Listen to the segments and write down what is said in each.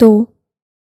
2।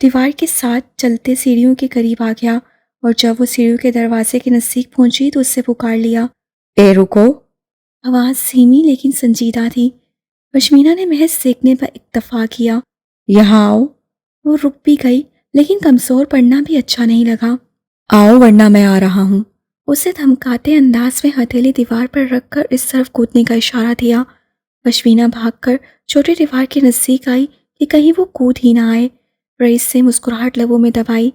دیوار کے ساتھ چلتے سیڑھیوں کے قریب آ گیا اور جب وہ سیڑھیوں کے دروازے کے نزدیک پہنچی تو اس سے پکار لیا، اے رکو۔ آواز دھیمی لیکن سنجیدہ تھی۔ پشمینہ نے محض دیکھنے پر اکتفا کیا، یہاں آؤ۔ وہ رک بھی گئی لیکن کمزور پڑنا بھی اچھا نہیں لگا۔ آؤ ورنہ میں آ رہا ہوں۔ اسے دھمکاتے انداز میں ہتھیلی دیوار پر رکھ کر اس طرف کودنے کا اشارہ دیا۔ پشمینہ بھاگ کر چھوٹی دیوار کے نزدیک آئی کہ کہیں وہ کود ہی نہ آئے۔ رئیس سے مسکراہٹ لبوں میں دبائی۔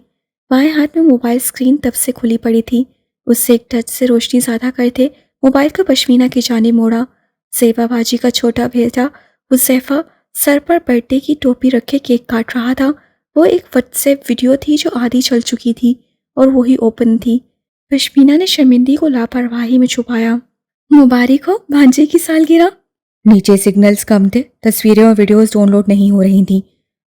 بائیں ہاتھ میں موبائل اسکرین تب سے کھلی پڑی تھی۔ اس سے ایک ٹچ سے روشنی زیادہ کرتے موبائل کو پشمینہ کی جانب موڑا۔ زیبا باجی کا چھوٹا بیٹا حذیفہ سر پر برتھ ڈے کی ٹوپی رکھے کیک کاٹ رہا تھا۔ وہ ایک واٹس ایپ ویڈیو تھی جو آدھی چل چکی تھی اور وہی اوپن تھی۔ پشمینہ نے شرمندگی کو لاپرواہی میں چھپایا۔ مبارک ہو بھانجے کی سالگرہ۔ نیچے سگنلز کم تھے، تصویریں اور ویڈیوز ڈاؤن لوڈ نہیں ہو رہی تھیں۔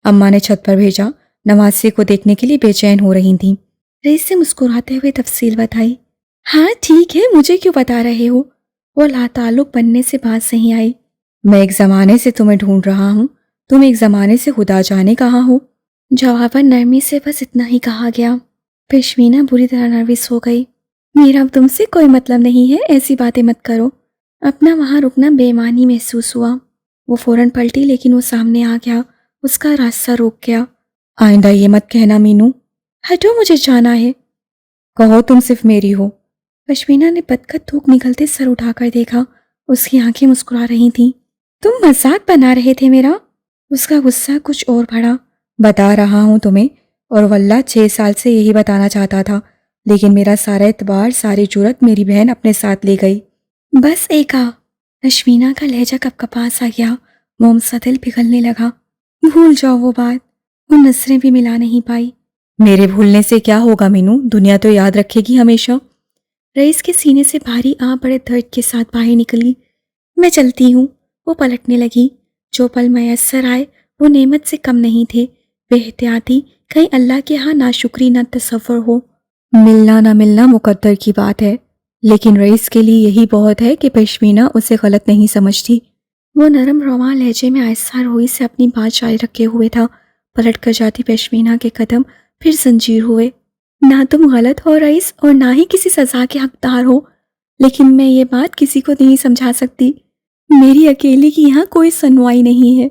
اماں نے چھت پر بھیجا، نواسے کو دیکھنے کے لیے بے چین ہو رہی تھیں۔ رئیس سے مسکراتے ہوئے تفصیل بتائی۔ ہاں ٹھیک ہے، مجھے کیوں بتا رہے ہو؟ وہ لا تعلق بننے سے باز نہیں آئی۔ میں ایک زمانے سے تمہیں ڈھونڈ رہا ہوں، تم ایک زمانے سے خدا جانے کہاں ہو؟ جواباً نرمی سے بس اتنا ہی کہا گیا۔ پشمینہ بری طرح نروس ہو گئی۔ میرا اب تم سے کوئی مطلب نہیں ہے، ایسی باتیں مت کرو۔ اپنا وہاں رکنا بے معنی محسوس ہوا۔ وہ فوراً پلٹی لیکن وہ سامنے آ گیا، اس کا راستہ روک گیا۔ آئندہ یہ مت کہنا مینو۔ ہٹو، مجھے جانا ہے۔ کہو تم صرف میری ہو۔ پشمینہ نے بدقط تھوک نکلتے سر اٹھا کر دیکھا، اس کی آنکھیں مسکرا رہی تھیں۔ تم مذاق بنا رہے تھے میرا؟ اس کا غصہ کچھ اور بڑھا۔ بتا رہا ہوں تمہیں، اور واللہ 6 سال سے یہی بتانا چاہتا تھا، لیکن میرا سارا اعتبار، ساری جرت میری بہن اپنے ساتھ لے گئی۔ بس ایکا۔ پشمینہ کا لہجہ کپکپا سا گیا، موم سا دل پگھلنے لگا۔ بھول جاؤ وہ بات۔ وہ نظریں بھی ملا نہیں پائی۔ میرے بھولنے سے کیا ہوگا مینو، دنیا تو یاد رکھے گی ہمیشہ۔ رئیس کے سینے سے بھاری آہ بڑے درد کے ساتھ باہر نکلی۔ میں چلتی ہوں۔ وہ پلٹنے لگی۔ جو پل میسر آئے وہ نعمت سے کم نہیں تھے۔ بے احتیاطی کہیں اللہ کے ہاں ناشکری نہ تصور ہو۔ ملنا نہ ملنا مقدر کی بات ہے، لیکن رئیس کے لیے یہی بہت ہے کہ پشمینہ اسے غلط نہیں سمجھتی۔ وہ نرم رواں لہجے میں آہستہ روئی سے اپنی بات جاری رکھے ہوئے تھا۔ پلٹ کر جاتی پشمینہ کے قدم پھر زنجیر ہوئے۔ نہ تم غلط ہو رئیس اور نہ ہی کسی سزا کے حقدار ہو، لیکن میں یہ بات کسی کو نہیں سمجھا سکتی۔ میری اکیلی کی یہاں کوئی سنوائی نہیں ہے۔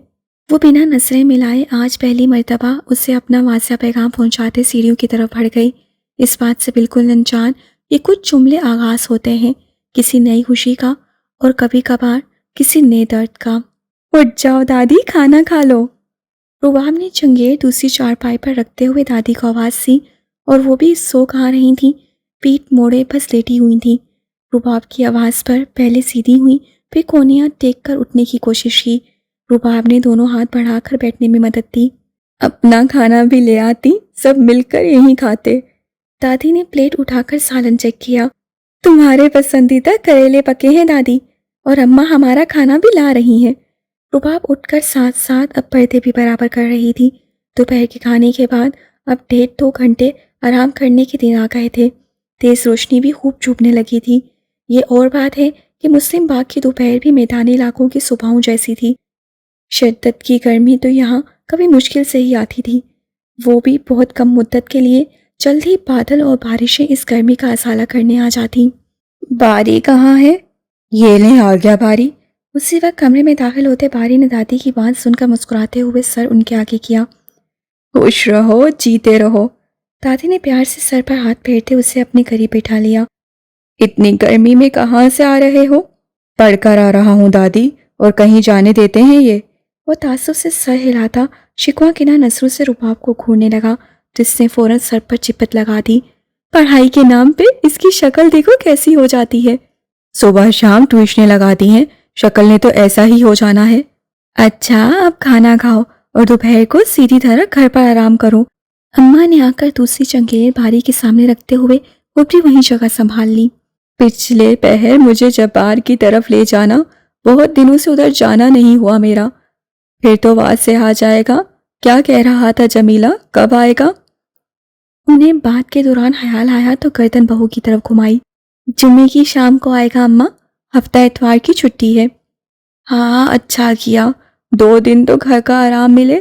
وہ بنا نظریں ملائے آج پہلی مرتبہ اسے اپنا واضح پیغام پہنچاتے سیڑھیوں کی طرف بڑھ گئی۔ اس بات سے بالکل انجان یہ کچھ جملے آغاز ہوتے ہیں کسی نئی خوشی کا، اور کبھی کبھار کسی نئے درد کا۔ اٹھ جاؤ دادی، کھانا کھا لو۔ رباب نے چنگیڑ دوسری چارپائی پر رکھتے ہوئے دادی کو آواز دی، اور وہ بھی سو کھا رہی تھیں، پیٹ موڑے بس لیٹی ہوئی تھیں۔ رباب کی آواز پر پہلے سیدھی ہوئی، پھر کونیاں ٹیک کر اٹھنے کی کوشش کی۔ رباب نے دونوں ہاتھ بڑھا کر بیٹھنے میں مدد دی۔ اپنا کھانا بھی لے آتی، سب مل کر یہیں کھاتے۔ دادی نے پلیٹ اٹھا کر سالن چیک کیا۔ تمہارے پسندیدہ کریلے پکے ہیں دادی، اور اماں ہمارا کھانا بھی لا رہی ہیں۔ رباب اٹھ کر ساتھ ساتھ اب پردے بھی برابر کر رہی تھی۔ دوپہر کے کھانے کے بعد اب 1.5-2 گھنٹے آرام کرنے کے دن آ گئے تھے۔ تیز روشنی بھی خوب چبھنے لگی تھی۔ یہ اور بات ہے کہ مسلم باغ کی دوپہر بھی میدانی علاقوں کی صبحوں جیسی تھی۔ شدت کی گرمی تو یہاں کبھی مشکل سے ہی آتی تھی، وہ بھی بہت کم مدت کے لیے۔ جلد ہی بادل اور بارشیں اس گرمی کا ازالہ کرنے آ جاتی۔ باری کہاں ہے؟ یہ لیں آ گیا باری۔ اسی وقت کمرے میں داخل ہوتے باری نے دادی کی بات سن کر مسکراتے ہوئے سر ان کے آگے کیا۔ خوش رہو، جیتے رہو۔ دادی نے پیار سے سر پر ہاتھ پھیرتے اسے اپنے قریب بٹھا لیا۔ اتنی گرمی میں کہاں سے آ رہے ہو؟ پڑھ کر آ رہا ہوں دادی، اور کہیں جانے دیتے ہیں یہ؟ وہ تعصب سے سر ہلاتا شکوہ کنا نظروں سے رباب کو گھورنے لگا، جس نے فوراً سر پر چپت لگا دی۔ پڑھائی کے نام پہ اس کی شکل دیکھو کیسی ہو جاتی ہے۔ صبح شام ٹیوشنیں لگاتی ہیں، شکل نے تو ایسا ہی ہو جانا ہے۔ اچھا اب کھانا کھاؤ اور دوپہر کو سیدھی طرح گھر پر آرام کرو۔ اماں نے آ کر دوسری چنگیڑ باری کے سامنے رکھتے ہوئے وہ بھی وہیں جگہ سنبھال لی۔ پچھلے پہر مجھے جب بار کی طرف لے جانا، بہت دنوں سے ادھر جانا نہیں ہوا میرا۔ پھر تو واضح آ جائے گا۔ کیا کہہ رہا تھا جمیلہ، کب آئے گا؟ انہیں بات کے دوران خیال آیا تو گردن بہو کی طرف گھمائی۔ جمعے کی شام کو آئے گا اماں، ہفتہ اتوار کی چھٹی ہے۔ ہاں اچھا کیا، 2 دن تو گھر کا آرام ملے۔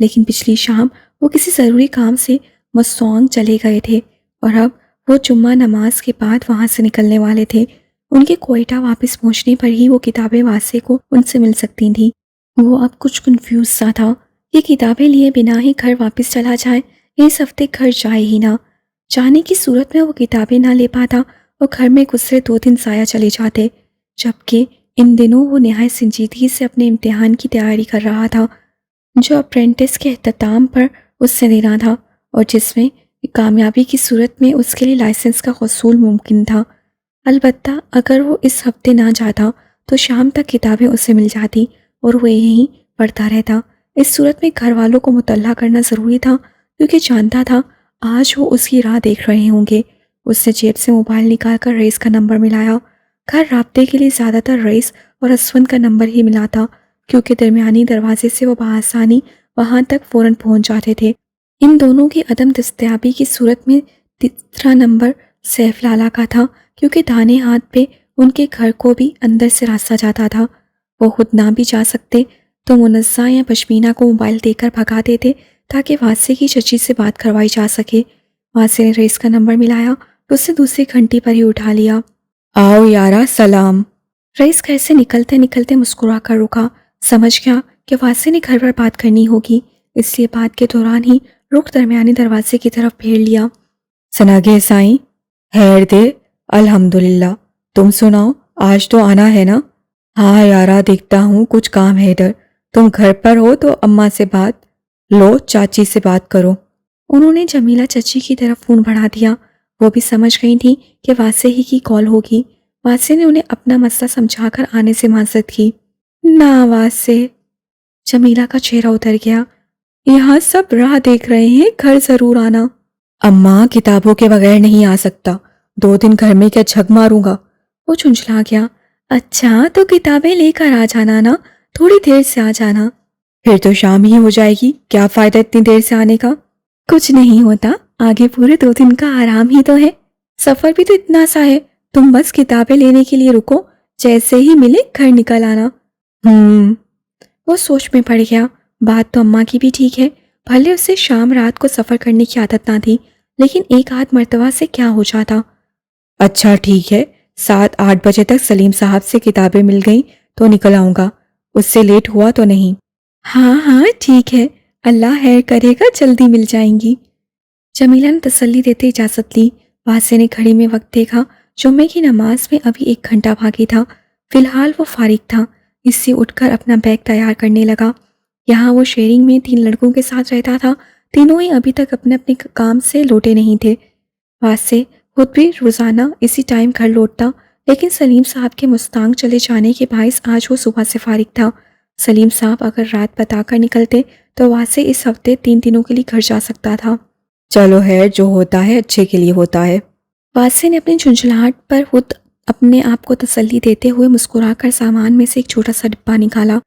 لیکن پچھلی شام وہ کسی ضروری کام سے مسونگ چلے گئے تھے اور اب وہ جمعہ نماز کے بعد وہاں سے نکلنے والے تھے۔ ان کے کوئٹہ واپس پہنچنے پر ہی وہ کتابیں واسے کو ان سے مل سکتی تھیں۔ وہ اب کچھ کنفیوز سا تھا۔ یہ کتابیں لیے بنا ہی گھر واپس چلا جائے، اس ہفتے گھر جائے ہی نہ۔ جانے کی صورت میں وہ کتابیں نہ لے پاتا اور گھر میں گزرے 2 دن ضائع چلے جاتے، جبکہ ان دنوں وہ نہایت سنجیدگی سے اپنے امتحان کی تیاری کر رہا تھا جو اپرینٹس کے اختتام پر اس سے دینا تھا اور جس میں کامیابی کی صورت میں اس کے لیے لائسنس کا حصول ممکن تھا۔ البتہ اگر وہ اس ہفتے نہ جاتا تو شام تک کتابیں اسے مل جاتی اور وہ یہیں پڑھتا رہتا۔ اس صورت میں گھر والوں کو مطلع کرنا ضروری تھا کیونکہ جانتا تھا آج وہ اس کی راہ دیکھ رہے ہوں گے۔ اس نے جیب سے موبائل نکال کر رئیس کا نمبر ملایا۔ گھر رابطے کے لیے زیادہ تر رئیس اور اسفند کا نمبر ہی ملا تھا کیونکہ درمیانی دروازے سے وہ بآسانی وہاں تک فوراً پہنچ جاتے تھے۔ ان دونوں کی عدم دستیابی کی صورت میں تیسرا نمبر سیف لالا کا تھا کیونکہ دانے ہاتھ پہ ان کے گھر کو بھی اندر سے راستہ جاتا تھا۔ وہ خود نہ بھی جا سکتے تو منزہ یا پشمینہ کو موبائل دے کر بھگا دیتے تاکہ واسے کی چچی سے بات کروائی جا سکے۔ واسے نے رئیس کا نمبر ملایا تو اسے دوسری گھنٹی پر ہی اٹھا لیا۔ آؤ یارا سلام۔ رئیس گھر سے نکلتے نکلتے مسکرا کر رکا۔ سمجھ گیا کہ واسے نے گھر پر بات کرنی ہوگی، اس لیے بات کے دوران ہی رخ درمیانی دروازے کی طرف پھیر لیا۔ سناگے سائیں، خیر دے، الحمدللہ۔ تم سناؤ، آج تو آنا ہے نا؟ ہاں یارا، دیکھتا ہوں کچھ کام ہے ادھر۔ تم گھر پر ہو تو اماں سے بات لو، چاچی سے بات کرو۔ انہوں نے جمیلہ چچی کی طرف فون بڑھا دیا۔ وہ بھی سمجھ گئی تھی کہ واسے ہی کی کال ہوگی۔ واسے نے انہیں اپنا مسئلہ سمجھا کر آنے سے معذرت کی۔ نا واسے، جمیلہ کا چہرہ اتر گیا، یہاں سب راہ دیکھ رہے ہیں، گھر ضرور آنا۔ اماں، کتابوں کے بغیر نہیں آ سکتا، 2 دن گھر میں کیا جھگ ماروں گا؟ وہ چنچلا گیا۔ اچھا تو کتابیں لے کر آ جانا نا، تھوڑی دیر سے آ جانا۔ پھر تو شام ہی ہو جائے گی، کیا فائدہ اتنی دیر سے آنے کا؟ کچھ نہیں ہوتا، آگے پورے 2 دن کا آرام ہی تو ہے، سفر بھی تو اتنا سا ہے، تم بس کتابیں لینے کے لیے رکو، جیسے ہی ملے گھر نکل آنا۔ وہ سوچ میں پڑ گیا۔ بات تو اماں کی بھی ٹھیک ہے، بھلے اسے شام رات کو سفر کرنے کی عادت نہ تھی، لیکن ایک آدھ مرتبہ سے کیا ہو جاتا۔ اچھا ٹھیک ہے، 7-8 بجے تک سلیم صاحب سے کتابیں مل گئیں تو نکل آؤں گا، اس سے لیٹ ہوا تو نہیں؟ ہاں ہاں ٹھیک ہے، اللہ خیر کرے گا، جلدی مل جائیں گی۔ جمیلہ نے تسلی دیتے اجازت لی۔ واسے نے گھڑی میں وقت دیکھا، جمعے کی نماز میں ابھی 1 گھنٹہ باقی تھا۔ فی الحال وہ فارغ تھا، اس سے اٹھ کر اپنا بیگ تیار کرنے لگا۔ یہاں وہ شیئرنگ میں 3 لڑکوں کے ساتھ رہتا تھا، تینوں ہی ابھی تک اپنے اپنے کام سے لوٹے نہیں تھے۔ واسے خود بھی روزانہ اسی ٹائم گھر لوٹتا، لیکن سلیم صاحب کے مستانگ چلے جانے کے باعث آج وہ صبح سے فارغ تھا۔ سلیم صاحب اگر رات بتا کر نکلتے تو واسے اس ہفتے 3 دنوں کے لیے گھر جا سکتا تھا۔ چلو خیر، جو ہوتا ہے اچھے کے لیے ہوتا ہے۔ واسے نے اپنی جھنجھلاہٹ پر خود اپنے آپ کو تسلی دیتے ہوئے مسکرا کر سامان میں سے ایک چھوٹا سا ڈبہ نکالا۔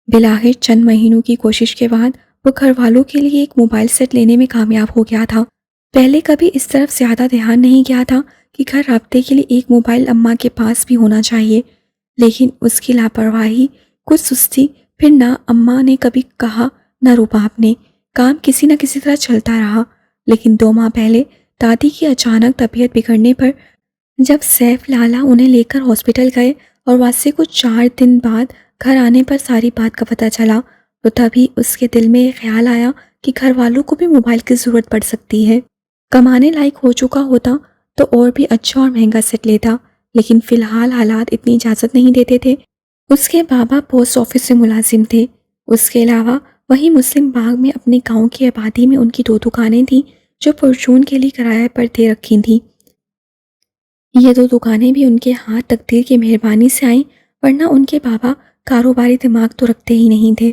بلاخر چند مہینوں کی کوشش کے بعد وہ گھر والوں کے لیے ایک موبائل سیٹ لینے میں کامیاب ہو گیا تھا۔ پہلے کبھی اس طرف زیادہ دھیان نہیں گیا تھا کہ گھر رابطے کے لیے ایک موبائل اماں کے پاس بھی ہونا چاہیے، لیکن اس کی لاپرواہی، کچھ سستی، پھر نہ اماں نے کبھی کہا نہ رباب نے، کام کسی نہ کسی طرح چلتا رہا۔ لیکن 2 ماہ پہلے دادی کی اچانک طبیعت بگڑنے پر جب سیف لالا انہیں لے کر ہاسپٹل گئے اور واسے کو 4 دن بعد گھر آنے پر ساری بات کا پتہ چلا تو تبھی اس کے دل میں یہ خیال آیا کہ گھر والوں کو بھی موبائل کی ضرورت پڑ سکتی ہے۔ کمانے لائق ہو چکا ہوتا تو اور بھی اچھا اور مہنگا سیٹ لیتا، لیکن فی الحال حالات اتنی اجازت نہیں دیتے تھے۔ اس کے بابا پوسٹ آفس سے ملازم تھے، اس کے علاوہ وہیں مسلم باغ میں اپنے گاؤں کی آبادی میں ان کی 2 دکانیں تھیں جو پرچون کے لیے کرایہ پر دے رکھی تھیں۔ یہ 2 دکانیں بھی ان کے ہاتھ تقدیر کی مہربانی سے آئیں، ورنہ ان کے بابا کاروباری دماغ تو رکھتے ہی نہیں تھے۔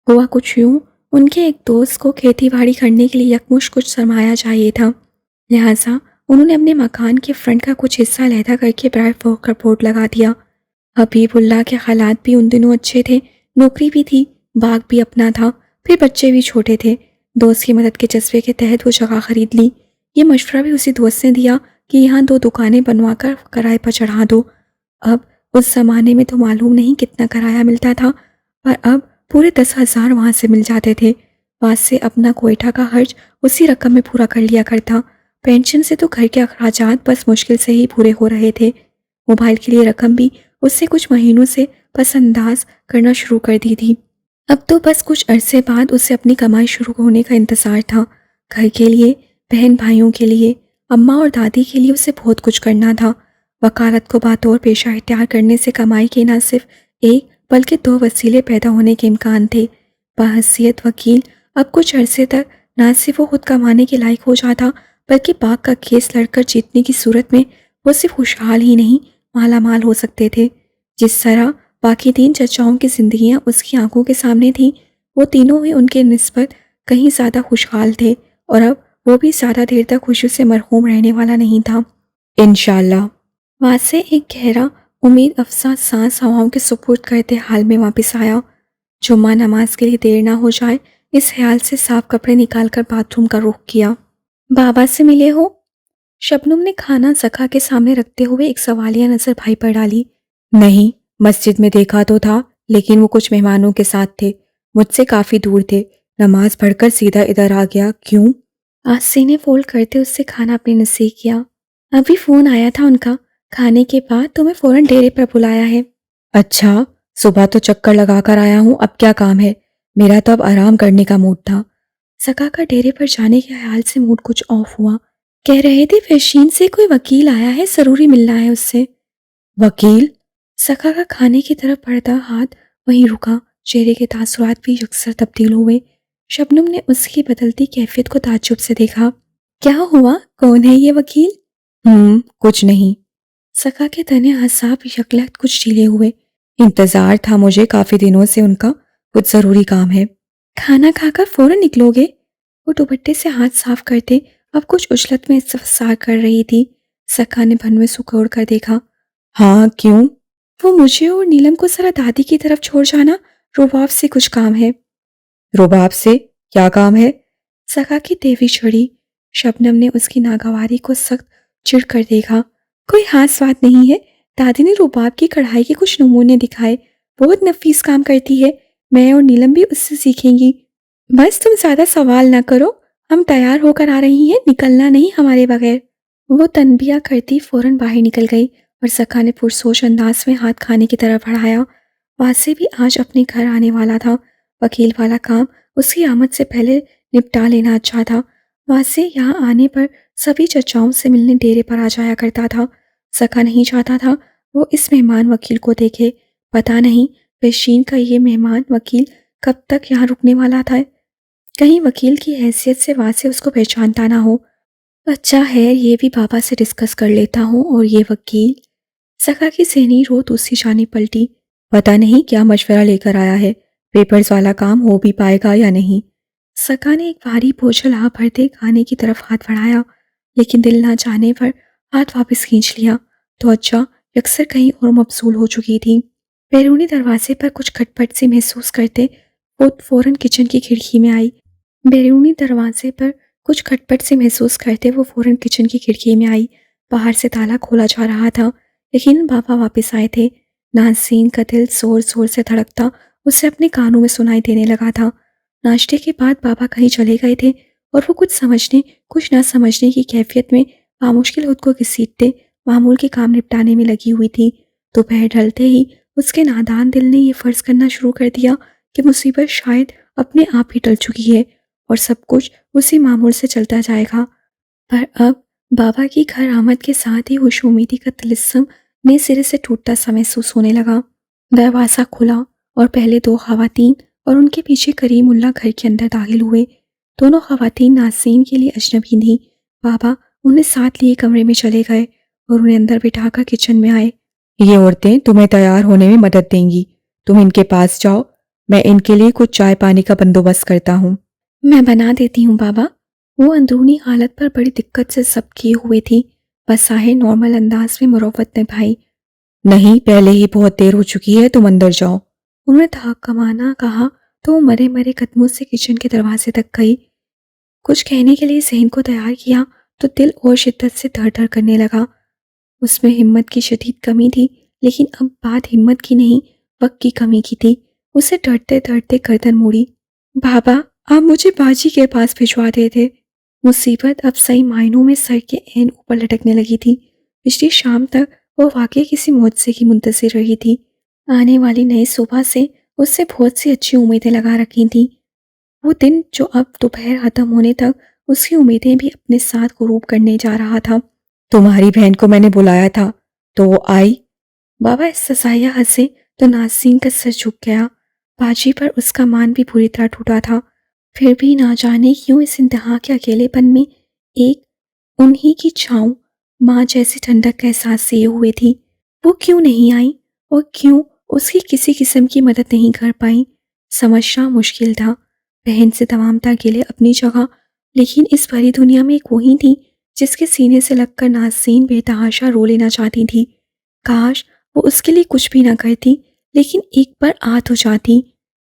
ہوا کچھ یوں، ان کے ایک دوست کو کھیتی باڑی کرنے کے لیے یکمشت کچھ سرمایہ چاہیے تھا، لہٰذا انہوں نے اپنے مکان کے فرنٹ کا کچھ حصہ علیحدہ کر کے برائے فوق کا بورڈ لگا دیا۔ حبیب اللہ کے حالات بھی ان دنوں اچھے تھے، نوکری بھی تھی، باغ بھی اپنا تھا، پھر بچے بھی چھوٹے تھے۔ دوست کی مدد کے جذبے کے تحت وہ جگہ خرید لی۔ یہ مشورہ بھی اسی دوست نے دیا کہ یہاں 2 دکانیں بنوا کر کرائے پر چڑھا دو۔ اب اس زمانے میں تو معلوم نہیں کتنا کرایہ ملتا تھا، پر اب پورے 10,000 وہاں سے مل جاتے تھے۔ واسطے اپنا کوئٹہ کا خرچ اسی رقم میں پورا کر لیا کرتا. پینشن سے تو گھر کے اخراجات بس مشکل سے ہی پورے ہو رہے تھے. موبائل کے لیے رقم بھی اس سے کچھ مہینوں سے پس انداز کرنا شروع کر دی تھی. اب تو بس کچھ عرصے بعد اسے اپنی کمائی شروع ہونے کا انتظار تھا. گھر کے لیے، بہن بھائیوں کے لیے، اماں اور دادی کے لیے اسے بہت کچھ کرنا تھا. وکالت کو بطور پیشہ اختیار کرنے سے کمائی کے نہ صرف ایک بلکہ دو وسیلے پیدا ہونے کے امکان تھے. بحیثیت وکیل اب کچھ عرصے تک نہ صرف وہ خود کمانے کے لائق ہو جاتا بلکہ باغ کا کیس لڑ کر جیتنے کی صورت میں وہ صرف خوشحال ہی نہیں مالا مال ہو سکتے تھے. جس طرح باقی 3 چچاؤں کی زندگیاں اس کی آنکھوں کے سامنے تھیں، وہ تینوں ہی ان کے نسبت کہیں زیادہ خوشحال تھے، اور اب وہ بھی زیادہ دیر تک خوشی سے مرحوم رہنے والا نہیں تھا. انشاءاللہ. واسطے ایک گہرا امید افزا سانس ہواؤں کے سپرد کرتے حال میں واپس آیا. جمعہ نماز کے لیے دیر نہ ہو جائے اس خیال سے صاف کپڑے نکال کر باتھ روم کا رخ کیا. بابا سے ملے ہو؟ شبنم نے کھانا زکا کے سامنے رکھتے ہوئے ایک سوالیہ نظر بھائی پر ڈالی. نہیں، مسجد میں دیکھا تو تھا، لیکن وہ کچھ مہمانوں کے ساتھ تھے، مجھ سے کافی دور تھے. نماز پڑھ کر سیدھا ادھر آ گیا. کیوں؟ آسی نے فولڈ کرتے اس سے کھانا اپنے نزدیک کیا. ابھی فون آیا تھا ان کا، کھانے کے بعد تمہیں فوراً ڈیرے پر بلایا ہے. اچھا، صبح تو چکر لگا کر آیا ہوں، اب کیا کام ہے؟ میرا تو اب آرام کرنے کا موڈ تھا. زکا کا ڈیرے پر جانے کے خیال سے موڈ کچھ آف ہوا. کہہ رہے تھے فیشین سے کوئی وکیل آیا ہے، ضروری ملنا ہے اس سے. وکیل؟ زکا کا کھانے کی طرف بڑھتا ہاتھ وہیں رکا. چہرے کے تاثرات بھی یکسر تبدیل ہوئے. شبنم نے اس کی بدلتی کیفیت کو تعجب سے دیکھا. کیا ہوا؟ کون ہے یہ وکیل؟ کچھ نہیں. زکا کے تنے اعصاب یکلخت کچھ ڈھیلے ہوئے. انتظار تھا مجھے کافی دنوں سے ان کا، کچھ ضروری کام ہے. کھانا کھا کر فوراً نکلو گے؟ وہ دوپٹے سے ہاتھ صاف کرتے اب کچھ اجلت میں استفسار کر رہی تھی. زکا نے بھنوے سکوڑ کر دیکھا. ہاں، کیوں؟ وہ مجھے اور نیلم کو ذرا دادی کی طرف چھوڑ جانا، رباب سے کچھ کام ہے. رباب سے؟ کیا کام ہے؟ زکا کی تیوی چڑھی. شبنم نے اس کی ناگواری کو سخت چڑ کر دیکھا. کوئی خاص بات نہیں ہے، دادی نے رباب کی کڑھائی کے کچھ نمونے دکھائے، بہت نفیس کام کرتی ہے، میں اور نیلم بھی اس سے سیکھیں گی. بس تم زیادہ سوال نہ کرو، ہم تیار ہو کر آ رہی ہیں، نکلنا نہیں ہمارے بغیر. وہ تنبیہ کرتی فوراً باہر نکل گئی اور زکا نے پرسوچ انداز میں ہاتھ کھانے کی طرف بڑھایا. واسے بھی آج اپنے گھر آنے والا تھا. وکیل والا کام اس کی آمد سے پہلے نپٹا لینا اچھا تھا. واسے یہاں آنے پر سبھی چچاؤں سے ملنے ڈیرے پر آ جایا کرتا تھا. زکا نہیں چاہتا تھا وہ اس مہمان وکیل کو دیکھے. پتہ نہیں پیشین کا یہ مہمان وکیل کب تک یہاں رکنے والا تھا. کہیں وکیل کی حیثیت سے واسے اس کو پہچانتا نہ ہو. اچھا ہے، یہ بھی بابا سے ڈسکس کر لیتا ہوں. اور یہ وکیل؟ زکا کی ذہنی رو دوسری جانب پلٹی. پتہ نہیں کیا مشورہ لے کر آیا ہے، پیپرز والا کام ہو بھی پائے گا یا نہیں. زکا نے ایک بھاری بوجھل آہ بھرتے کھانے کی طرف ہاتھ بڑھایا، لیکن دل نہ جانے پر ہاتھ واپس کھینچ لیا. توجہ یکسر کہیں اور مبذول ہو چکی تھی. بیرونی دروازے پر کچھ کھٹپٹ سی محسوس کرتے وہ فوراً کچن کی کھڑکی میں آئی. باہر سے تالا کھولا جا رہا تھا، لیکن بابا واپس آئے تھے. نازنین کا دل زور زور سے دھڑکتا اسے اپنے کانوں میں سنائی دینے لگا تھا. ناشتے کے بعد بابا کہیں چلے گئے تھے اور وہ کچھ سمجھنے کچھ نہ سمجھنے کی کیفیت میں بامشکل خود کو گھسیٹتے معمول کے کام نپٹانے میں لگی ہوئی تھی. دوپہر ڈھلتے ہی اس کے نادان دل نے یہ فرض کرنا شروع کر دیا کہ مصیبت شاید اپنے آپ ہی ٹل چکی ہے اور سب کچھ اسی معمول سے چلتا جائے گا. پر اب بابا کی گھر آمد کے ساتھ ہی خوش امیدی کا طلسم نئے سرے سے ٹوٹتا سا محسوس ہونے لگا. دروازہ کھلا اور پہلے 2 خواتین اور ان کے پیچھے کریم اللہ گھر کے اندر داخل ہوئے. دونوں خواتین نازنین کے لیے اجنبی تھیں. بابا انہیں ساتھ لیے کمرے میں چلے گئے اور انہیں اندر بٹھا کر کچن میں آئے. یہ عورتیں تمہیں تیار ہونے میں مدد دیں گی، تم ان کے پاس جاؤ، میں ان کے لیے کچھ چائے پانی کا بندوبست کرتا ہوں. میں بنا دیتی ہوں بابا. وہ اندرونی حالت پر بڑی دقت سے ضبط کیے ہوئے تھی، بس ظاہر نارمل انداز میں مروت نبھائی. نہیں، پہلے ہی بہت دیر ہو چکی ہے، تم اندر جاؤ. انہوں نے تحکمانہ کہا تو وہ مرے مرے قدموں سے کچن کے دروازے تک گئی. کچھ کہنے کے لیے ذہن کو تیار کیا تو دل اور شدت سے دھڑ دھڑ کرنے لگا. اس میں ہمت کی شدید کمی تھی، لیکن اب بات ہمت کی نہیں وقت کی کمی کی تھی. اسے ڈرتے ڈرتے گردن موڑی. بابا آپ مجھے باجی کے پاس بھجوا دیتے۔ مصیبت اب صحیح معنوں میں سر کے عین اوپر لٹکنے لگی تھی۔ پچھلی شام تک وہ واقعی کسی معجزے کی منتظر رہی تھی۔ آنے والی نئی صبح سے اس سے بہت سی اچھی امیدیں لگا رکھی تھیں۔ وہ دن جو اب دوپہر ختم ہونے تک اس کی امیدیں بھی اپنے ساتھ غروب کرنے جا رہا تھا۔ تمہاری بہن کو میں نے بلایا تھا تو وہ آئی؟ بابا استثنائیہ ہنسے تو نازنین کا سر جھک گیا۔ باجی پر اس کا مان بھی پوری طرح ٹوٹا تھا، پھر بھی نہ جانے کیوں اس انتہا کے اکیلے پن میں ایک انہی کی چھاؤں ماں جیسی ٹھنڈک کا احساس سیے ہوئے تھی۔ وہ کیوں نہیں آئی اور کیوں اس کی کسی قسم کی مدد نہیں کر پائی، سمجھنا مشکل تھا۔ بہن سے تمام گلے اپنی جگہ، لیکن اس بھری دنیا میں ایک وہی تھی جس کے سینے سے لگ کر نازنین بے تحاشا رو لینا چاہتی تھی۔ کاش وہ اس کے لیے کچھ بھی نہ کرتی، لیکن ایک بار آت ہو جاتی۔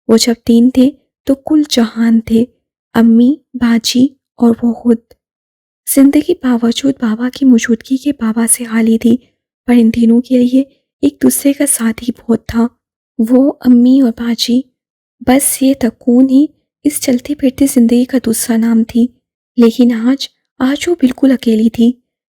وہ جب 3 تھے تو کل جہان تھے، امی، باجی اور وہ خود۔ زندگی باوجود بابا کی موجودگی کے بابا سے خالی تھی، پر ان تینوں کے لیے ایک دوسرے کا ساتھ ہی بہت تھا۔ وہ، امی اور باجی، بس یہ تکون ہی اس چلتی پھرتی زندگی کا دوسرا نام تھی۔ لیکن آج وہ بالکل اکیلی تھی۔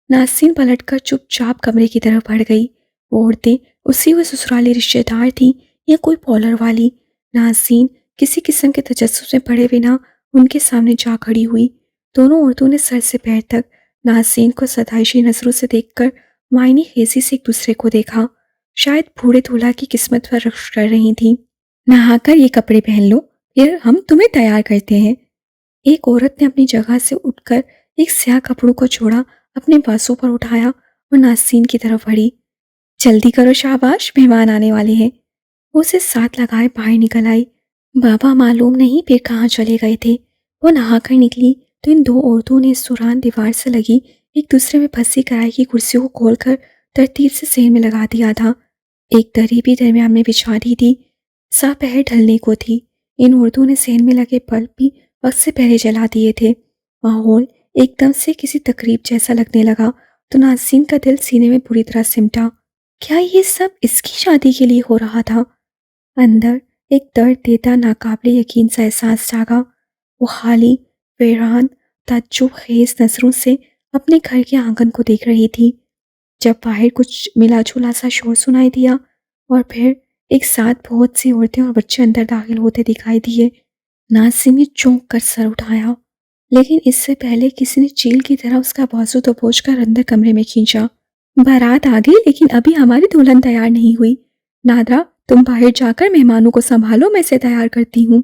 نازنین پلٹ کر چپ چاپ کمرے کی طرف بڑھ گئی۔ وہ عورتیں اسی ہوئے سسرالی رشتہ دار تھیں یا کوئی پولر والی۔ نازنین کسی قسم کے تجسس میں پڑے بنا ان کے سامنے جا کھڑی ہوئی۔ دونوں عورتوں نے سر سے پیر تک نازنین کو ستائشی نظروں سے دیکھ کر معنی خیزی سے ایک دوسرے کو دیکھا، شاید بوڑھے دولہا کی قسمت پر رخص کر رہی تھیں۔ نہا کر یہ کپڑے پہن لو، پھر ہم تمہیں تیار کرتے ہیں۔ ایک عورت نے اپنی جگہ سے اٹھ کر ایک سیاہ کپڑوں کو چھوڑا، اپنے بازو پر اٹھایا اور نازنین کی طرف بڑھی۔ جلدی کرو شاباش، مہمان آنے والے ہیں۔ وہ اسے ساتھ لگائے باہر نکل آئی۔ بابا معلوم نہیں پھر کہاں چلے گئے تھے۔ وہ نہا کر نکلی تو ان 2 عورتوں نے اس دوران دیوار سے لگی ایک دوسرے میں پھنسی کرائے کی کرسیوں کو کھول کر ترتیب سے صحن میں لگا دیا تھا۔ ایک دری بھی درمیان میں بچھا دی تھی۔ سا پہر ڈھلنے کو تھی۔ ان عورتوں نے صحن میں لگے بلب بھی وقت سے پہلے جلا دیے تھے۔ ماحول ایک دم سے کسی تقریب جیسا لگنے لگا تو نازنین کا دل سینے میں پوری طرح سمٹا۔ کیا یہ سب اس کی شادی کے لیے ہو رہا تھا؟ اندر ایک درد دیتا ناقابل یقین سا احساس جاگا۔ وہ خالی، ویران، تعجب خیز نظروں سے اپنے گھر کے آنگن کو دیکھ رہی تھی، جب باہر کچھ ملا جلا سا شور سنائی دیا اور پھر ایک ساتھ بہت سی عورتیں اور بچے اندر داخل ہوتے دکھائی دیے۔ نازنین نے چونک کر سر اٹھایا، لیکن اس سے پہلے کسی نے چیل کی طرح اس کا بازو دبوچ کر اندر کمرے میں کھینچا۔ بارات آ گئی، لیکن ابھی ہماری دلہن تیار نہیں ہوئی۔ نادرا، تم باہر جا کر مہمانوں کو سنبھالو، میں اسے تیار کرتی ہوں۔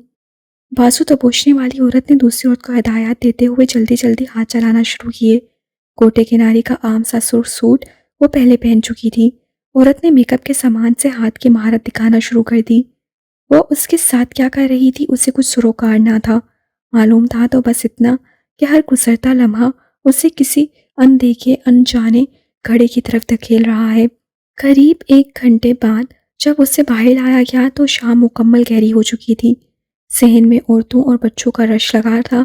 بازو دبوچنے والی عورت نے دوسری عورت کو ہدایات دیتے ہوئے جلدی جلدی ہاتھ چلانا شروع کیے۔ کوٹے کناری کا عام سا سرخ سوٹ وہ پہلے پہن چکی تھی۔ عورت نے میک اپ کے سامان سے ہاتھ کی مہارت دکھانا شروع کر دی۔ وہ اس کے ساتھ کیا کر رہی تھی اسے کچھ سروکار نہ تھا۔ معلوم تھا تو بس اتنا کہ ہر گزرتا لمحہ اسے کسی اندیکھے انجانے گھڑے کی طرف دھکیل رہا ہے۔ قریب 1 گھنٹے بعد جب اسے باہر لایا گیا تو شام مکمل گہری ہو چکی تھی۔ صحن میں عورتوں اور بچوں کا رش لگا تھا۔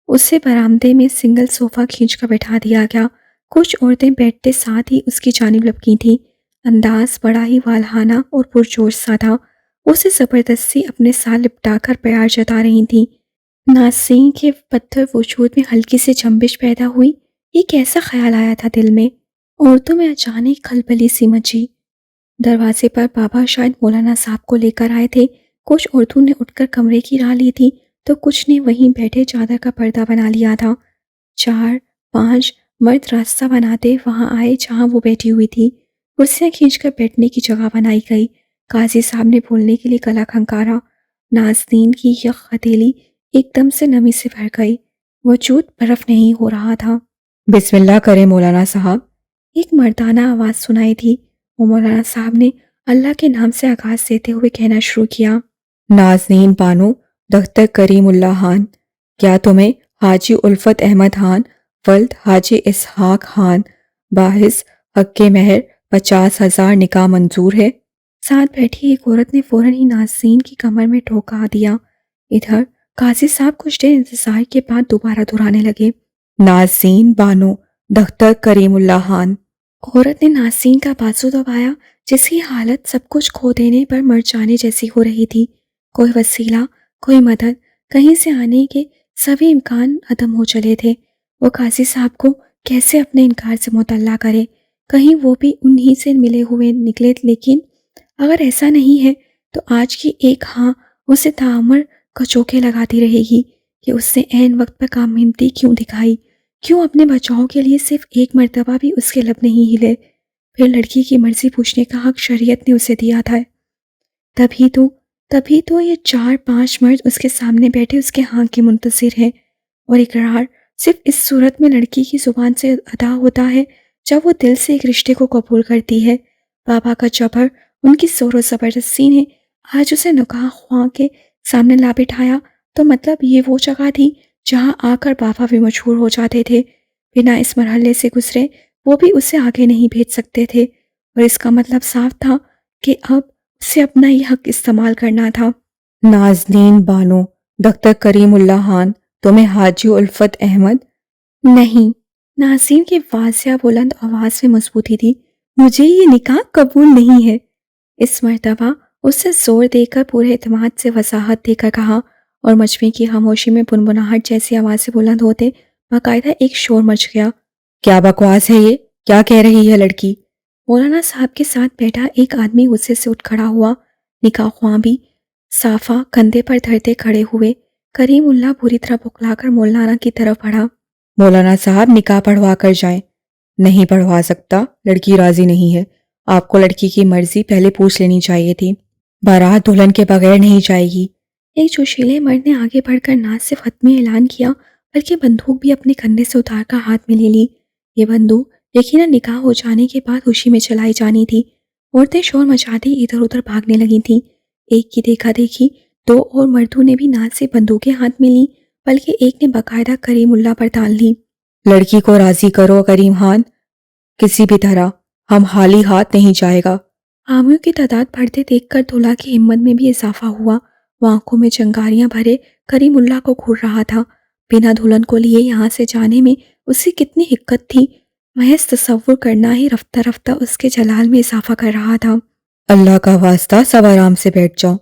اسے برآمدے میں سنگل صوفہ کھینچ کر بٹھا دیا گیا۔ کچھ عورتیں بیٹھتے ساتھ ہی اس کی جانب لپکی تھیں۔ انداز بڑا ہی والہانہ اور پرجوش سا تھا۔ اسے زبردستی اپنے ساتھ لپٹا کر پیار جتا رہی تھیں۔ نازنین کے پتھر وجود میں ہلکی سی جنبش پیدا ہوئی۔ ایک ایسا خیال آیا تھا دل میں۔ عورتوں میں اچانک کھلبلی سی مچی۔ دروازے پر بابا شاید مولانا صاحب کو لے کر آئے تھے۔ کچھ عورتوں نے اٹھ کر کمرے کی راہ لی تھی تو کچھ نے وہیں بیٹھے چادر کا پردہ بنا لیا تھا۔ 4-5 مرد راستہ بناتے وہاں آئے جہاں وہ بیٹھی ہوئی تھی۔ کرسیاں کھینچ کر بیٹھنے کی جگہ بنائی گئی۔ قاضی صاحب نے بولنے کے لیے گلا کھنکارا۔ نازنین کی یک ہتھیلی ایک دم سے نمی سے بھر گئی۔ وجود برف نہیں ہو رہا تھا۔ بسم اللہ کریں مولانا صاحب۔ ایک مردانہ آواز سنائی تھی۔ وہ مولانا صاحب نے اللہ کے نام سے آغاز دیتے ہوئے کہنا شروع کیا۔ نازنین بانو، دختر کریم اللہ خان، کیا تمہیں حاجی الفت احمد خان ولد حاجی اسحاق خان باعث حق مہر 50,000 نکاح منظور ہے؟ ساتھ بیٹھی ایک عورت نے فوراً ہی نازنین کی کمر میں ٹھوکا دیا۔ ادھر قاضی صاحب کچھ دیر انتظار کے بعد دوبارہ دہرانے لگے۔ نازنین بانو، دختر کریم اللہ خان۔ عورت نے نازنین کا بازو دبایا، جس کی حالت سب کچھ کھو دینے پر مر جانے جیسی ہو رہی تھی۔ کوئی وسیلہ، کوئی مدد، کہیں سے آنے کے سبھی امکان عدم ہو چلے تھے۔ وہ قاضی صاحب کو کیسے اپنے انکار سے مطلع کرے؟ کہیں وہ بھی انہی سے ملے ہوئے نکلے، لیکن اگر ایسا نہیں ہے تو آج کی ایک ہاں اسے تعمر کچوکے لگاتی رہے گی کہ اس نے عین وقت پر کامیابی کیوں دکھائی، کیوں اپنے بچاؤ کے لیے صرف ایک مرتبہ بھی اس کے لب نہیں ہلے۔ پھر لڑکی کی مرضی پوچھنے کا حق شریعت نے اسے دیا تھا۔ تبھی تو یہ 4-5 مرد اس کے سامنے بیٹھے اس کے ہاں کے منتظر ہیں، اور اقرار صرف اس صورت میں لڑکی کی زبان سے ادا ہوتا ہے جب وہ دل سے ایک رشتے کو قبول کرتی ہے۔ بابا کا جبر، ان کی زور و زبردستی نے آج اسے نکاح خواہ کے سامنے لا بٹھایا، تو مطلب یہ وہ جگہ تھی جہاں آ کر بابا بھی مشہور ہو جاتے تھے۔ بنا اس مرحلے سے گزرے وہ بھی اسے آگے نہیں بھیج سکتے تھے، اور اس کا مطلب صاف تھا کہ اب اسے اپنا ہی حق استعمال کرنا تھا۔ نازنین بانو، ڈاکٹر کریم اللہ خان، تمہیں حاجی الفت احمد؟ نہیں، ناصرین کی واضح بلند آواز میں مضبوطی تھی۔ مجھے یہ نکاح قبول نہیں ہے۔ اس مرتبہ اسے زور دے کر پورے اعتماد سے وضاحت دے کر کہا، اور مجمع کی خاموشی میں بنبناہٹ جیسی آوازیں بلند ہوتے باقاعدہ ایک شور مچ گیا۔ کیا بکواس ہے یہ؟ کیا کہہ رہی ہے لڑکی؟ مولانا صاحب کے ساتھ بیٹھا ایک آدمی غصے سے اٹھ کھڑا ہوا۔ نکاح خواہ بھی صافہ کندھے پر دھرتے کھڑے ہوئے۔ کریم اللہ بری طرح بکلا کر مولانا کی طرف بڑھا۔ مولانا صاحب نکاح پڑھوا کر جائیں۔ نہیں پڑھوا سکتا، لڑکی راضی نہیں ہے۔ آپ کو لڑکی کی مرضی پہلے پوچھ لینی چاہیے تھی۔ بارات دلہن کے بغیر نہیں جائے گی۔ ایک جوشیلے مرد نے آگے بڑھ کر نہ صرف حتمی اعلان کیا بلکہ بندوق بھی اپنے کندھے سے اتار کر ہاتھ میں لے لی۔ یہ بندوق یقیناً نکاح ہو جانے کے بعد خوشی میں چلائی جانی تھی۔ عورتیں شور مچاتی ادھر ادھر بھاگنے لگی تھیں۔ ایک کی دیکھا دیکھی 2 اور مردوں نے بھی نہ صرف بندوقیں ہاتھ میں لیں بلکہ ایک نے باقاعدہ کریم اللہ پر تان لی۔ لڑکی کو راضی کرو کریم خان، کسی بھی طرح، ہم خالی ہاتھ نہیں جائے گا۔ حامیوں کی تعداد بڑھتے دیکھ کر دولہا کی ہمت میں بھی اضافہ ہوا۔ وہ آنکھوں میں چنگاریاں بھرے کریم اللہ کو گھور رہا تھا۔ بنا دلہن کو لیے یہاں سے جانے میں اس کی کتنی حقت تھی، محض تصور کرنا ہی رفتہ رفتہ اس کے جلال میں اضافہ کر رہا تھا۔ اللہ کا واسطہ سب آرام سے بیٹھ جاؤ،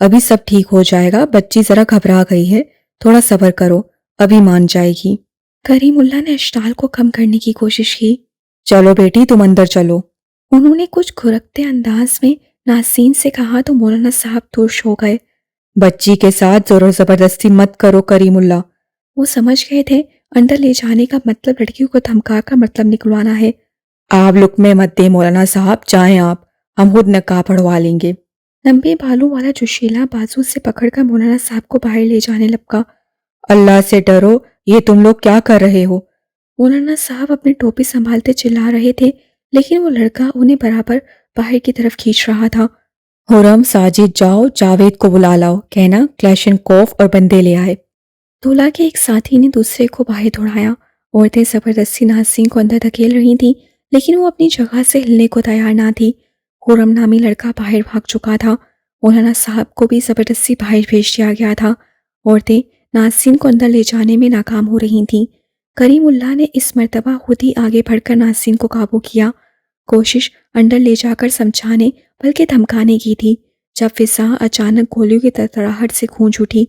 ابھی سب ٹھیک ہو جائے گا۔ بچی ذرا گھبرا گئی ہے، تھوڑا صبر کرو، ابھی مان جائے گی۔ کریم اللہ نے اشتعال کو کم کرنے کی کوشش کی۔ چلو بیٹی تم اندر چلو۔ انہوں نے کچھ گھرکتے انداز میں ناصرین سے کہا تو مولانا صاحب ترش ہو گئے۔ بچی کے ساتھ زور و زبردستی مت کرو کریم اللہ۔ وہ سمجھ گئے تھے اندر لے جانے کا مطلب لڑکیوں کو دھمکا کر مطلب نکلوانا ہے۔ آپ لقمے مت دیں مولانا صاحب، جائیں آپ، ہم خود نکاح پڑھوا لیں گے۔ لمبے بالوں والا جوشیلا بازو سے پکڑ کر مولانا صاحب کو باہر لے جانے لپکا۔ اللہ سے ڈرو، یہ تم لوگ کیا کر رہے ہو؟ مولانا صاحب اپنی ٹوپی سنبھالتے چلا رہے تھے، لیکن وہ لڑکا انہیں برابر باہر کی طرف کھینچ رہا تھا۔ حرم، ساجد جاؤ، جاوید کو بلا لاؤ، کہنا کلیشنکوف اور بندے لے آئے۔ دولہا کے ایک ساتھی نے دوسرے کو باہر دوڑایا۔ عورتیں زبردستی ناصرین کو اندر دھکیل رہی تھیں، لیکن وہ اپنی جگہ سے ہلنے کو تیار نہ تھی۔ خرم نامی لڑکا باہر بھاگ چکا تھا۔ مولانا صاحب کو بھی زبردستی باہر بھیج دیا گیا تھا۔ عورتیں ناصرین کو اندر لے جانے میں ناکام ہو رہی تھیں۔ کریم اللہ نے اس مرتبہ خود ہی آگے بڑھ کر ناصرین کو قابو کیا۔ کوشش اندر لے جا کر سمجھانے بلکہ دھمکانے کی تھی، جب فضا اچانک گولیوں کی تڑتڑاہٹ سے گونج اٹھی۔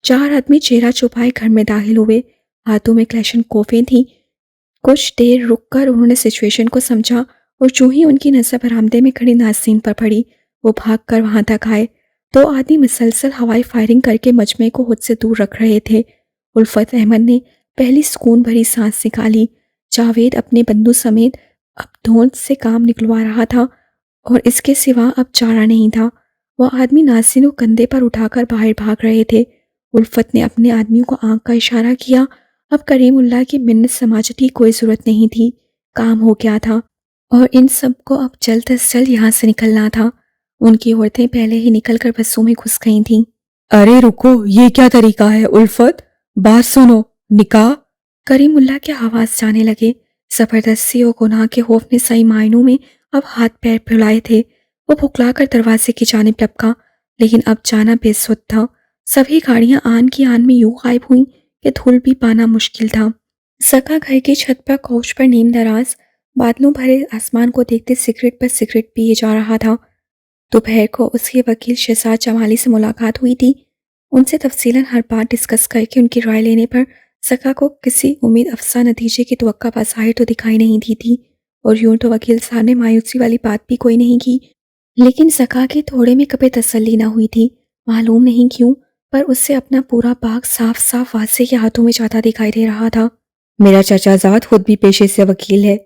4 آدمی چہرہ چھپائے گھر میں داخل ہوئے، ہاتھوں میں کلیشن کوفیں تھیں۔ کچھ دیر رک کر انہوں نے سچویشن کو سمجھا، اور چوں ہی ان کی نظر برآمدے میں کھڑی ناصرین پر پڑی، وہ بھاگ کر وہاں تک آئے۔ 2 آدمی مسلسل ہوائی فائرنگ کر کے مجمع کو خود سے دور رکھ رہے تھے۔ الفت احمد نے پہلی سکون بھری سانس نکالی۔ جاوید اپنے بندو سمیت اب دھوند سے کام نکلوا رہا تھا، اور اس کے سوا اب چارہ نہیں تھا۔ وہ آدمی ناصرین کو کندھے پر اٹھا کر باہر بھاگ رہے تھے۔ الفت نے اپنے آدمیوں کو آنکھ کا اشارہ کیا۔ اب کریم اللہ کی منت سماجت کی کوئی ضرورت نہیں تھی، کام ہو گیا تھا، اور ان سب کو اب جلد از جلد یہاں سے نکلنا تھا۔ ان کی عورتیں پہلے ہی نکل کر بسوں میں گھس گئی تھیں۔ ارے رکو، یہ کیا طریقہ ہے الفت؟ بات سنو، نکاح؟ کریم اللہ کے آواز جانے لگے۔ زبردستی اور گناہ کے خوف نے صحیح معنوں میں اب ہاتھ پیر پھیلائے تھے۔ وہ بھکلا کر دروازے کی جانب لپکا، لیکن اب جانا بے سود تھا۔ سبھی گاڑیاں آن کی آن میں یوں غائب ہوئیں کہ دھول بھی پانا مشکل تھا۔ سکا گھر کی چھت پر کوچ پر نیم دراز بادلوں بھرے آسمان کو دیکھتے سگریٹ پر سگریٹ پیے جا رہا تھا۔ دوپہر کو اس کے وکیل شہزاد جمالی سے ملاقات ہوئی تھی۔ ان سے تفصیلاً ہر بات ڈسکس کر کے ان کی رائے لینے پر سکا کو کسی امید افزا نتیجے کی توقع بظاہر تو دکھائی نہیں دی تھی، اور یوں تو وکیل صاحب نے مایوسی والی بات بھی کوئی نہیں کی، لیکن سکا کے تھوڑے میں کبھی تسلی نہ ہوئی تھی۔ معلوم نہیں کیوں، پر اس سے اپنا پورا باغ صاف صاف واضح کے ہاتھوں میں جاتا دکھائی دے رہا تھا۔ میرا چچا زاد خود بھی پیشے سے وکیل ہے۔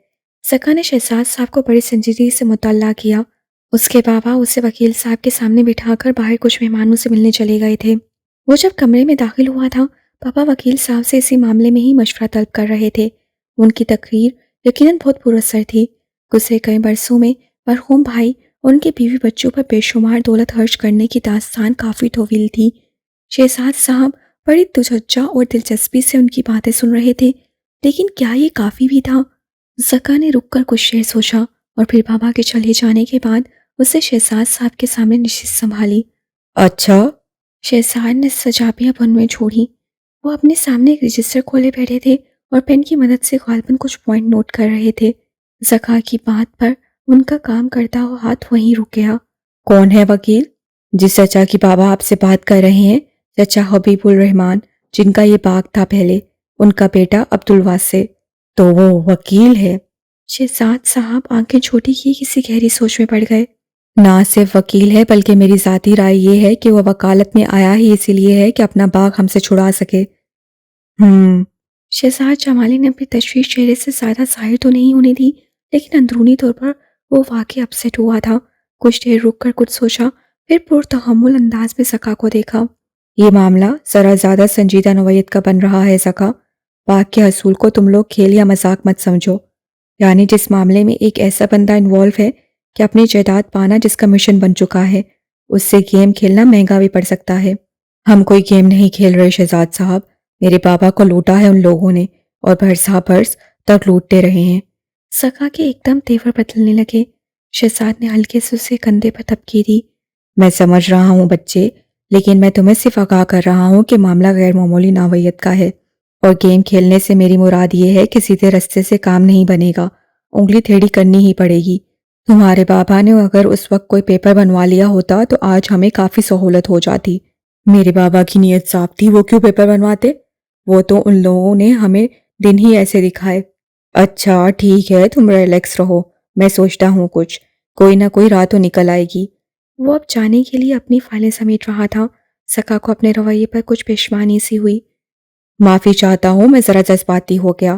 سکا نے شہزاد صاحب کو بڑی سنجیدگی سے مطلع کیا۔ اس کے بابا اسے وکیل صاحب کے سامنے بٹھا کر باہر کچھ مہمانوں سے ملنے چلے گئے تھے۔ وہ جب کمرے میں داخل ہوا تھا، پاپا وکیل صاحب سے اسی معاملے میں ہی مشورہ طلب کر رہے تھے۔ ان کی تقریر یقیناً بہت پر اثر تھی۔ گزرے کئی برسوں میں مرحوم بھائی اور ان کے بیوی بچوں پر بے شمار دولت خرچ کرنے کی داستان کافی طویل تھی۔ شہزاد صاحب بڑی توجہ اور دلچسپی سے ان کی باتیں سن رہے تھے، لیکن کیا یہ کافی بھی تھا؟ زکا نے رک کر کچھ دیر سوچا اور پھر بابا کے چلے جانے کے بعد اسے شہزاد صاحب کے سامنے نشست سنبھالی۔ اچھا؟ شہزاد نے سجابیاں بن میں چھوڑی۔ وہ اپنے سامنے ایک رجسٹر کھولے بیٹھے تھے اور پین کی مدد سے غالباً کچھ پوائنٹ نوٹ کر رہے تھے۔ زکا کی بات پر ان کا کام کرتا ہوا ہاتھ وہیں رک گیا۔ کون ہے وکیل؟ جس چچا کی بابا آپ سے بات کر رہے ہیں، چچا حبیب الرحمان، جن کا یہ باغ تھا پہلے، ان کا بیٹا عبدالواسع۔ تو وہ وکیل ہے؟ شہزاد صاحب آنکھیں چھوٹی کیے کسی گہری سوچ میں پڑ گئے۔ نہ صرف وکیل ہے بلکہ میری ذاتی رائے یہ ہے کہ وہ وکالت میں آیا ہی اسی لیے ہے کہ اپنا باغ ہم سے چھڑا سکے۔ شہزاد جمالی نے اپنی تشویش چہرے سے زیادہ ظاہر تو نہیں ہونے دی، لیکن اندرونی طور پر وہ واقعی اپسیٹ ہوا تھا۔ کچھ دیر رک کر کچھ سوچا، پھر پرتحمل انداز میں سکا کو دیکھا۔ یہ معاملہ ذرا زیادہ سنجیدہ نوعیت کا بن رہا ہے سکا۔ باغ کے حصول کو تم لوگ کھیل یا مذاق مت سمجھو، یعنی جس معاملے میں ایک ایسا بندہ انوالو ہے کہ اپنی جائیداد پانا جس کا مشن بن چکا ہے، اس سے گیم کھیلنا مہنگا بھی پڑ سکتا ہے۔ ہم کوئی گیم نہیں کھیل رہے شہزاد صاحب، میرے بابا کو لوٹا ہے ان لوگوں نے اور برسا برس تک لوٹتے رہے ہیں۔ سکا کے ایک دم تیور بدلنے لگے۔ شہزاد نے ہلکے سے اسے کندھے پر تھپکی دی۔ میں سمجھ رہا ہوں بچے، لیکن میں تمہیں صرف آگاہ کر رہا ہوں کہ معاملہ غیر معمولی نوعیت کا ہے، اور گیم کھیلنے سے میری مراد یہ ہے کہ سیدھے رستے سے کام نہیں بنے گا، انگلی ٹیڑھی کرنی ہی پڑے گی۔ تمہارے بابا نے اگر اس وقت کوئی پیپر بنوا لیا ہوتا تو آج ہمیں کافی سہولت ہو جاتی۔ میرے بابا کی نیت صاف تھی، وہ کیوں پیپر بنواتے؟ وہ تو ان لوگوں نے ہمیں دن ہی ایسے دکھائے۔ اچھا ٹھیک ہے، تم ریلیکس رہو، میں سوچتا ہوں کچھ، کوئی نہ کوئی راہ تو نکل آئے گی۔ وہ اب جانے کے لیے اپنی فائلیں سمیٹ رہا تھا۔ سکا کو اپنے رویے پر کچھ پشیمانی سی ہوئی۔ معافی چاہتا ہوں، میں ذرا جذباتی ہو گیا،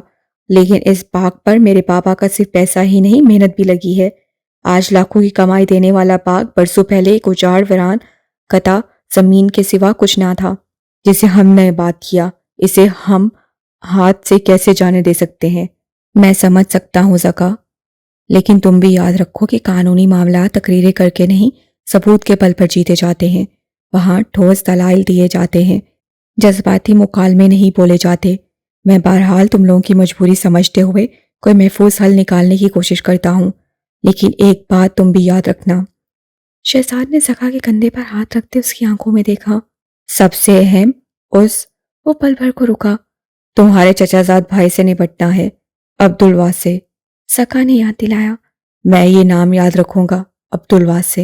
لیکن اس باغ پر میرے بابا کا صرف پیسہ ہی نہیں محنت بھی لگی ہے۔ آج لاکھوں کی کمائی دینے والا باغ برسوں پہلے ایک اجاڑ ویران قطع زمین کے سوا کچھ نہ تھا جسے ہم نے بات کیا۔ اسے ہم ہاتھ سے کیسے جانے دے سکتے ہیں؟ میں سمجھ سکتا ہوں زکا، لیکن تم بھی یاد رکھو کہ قانونی معاملات تقریریں کر کے نہیں، ثبوت کے بل پر جیتے جاتے ہیں۔ وہاں ٹھوس دلائل دیے جاتے ہیں، جذباتی مکالمے نہیں بولے جاتے۔ میں بہرحال تم لوگوں کی مجبوری سمجھتے ہوئے کوئی محفوظ حل نکالنے کی کوشش کرتا ہوں، لیکن ایک بات تم بھی یاد رکھنا۔ شہزاد نے زکا کے کندھے پر ہاتھ رکھتے اس کی آنکھوں میں دیکھا۔ سب سے اہم، وہ پل بھر کو رکا۔ تمہارے چچا زاد بھائی سے نپٹنا ہے، عبدالواسع۔ سکا نے یاد دلایا۔ میں یہ نام یاد رکھوں گا، عبدالواسع۔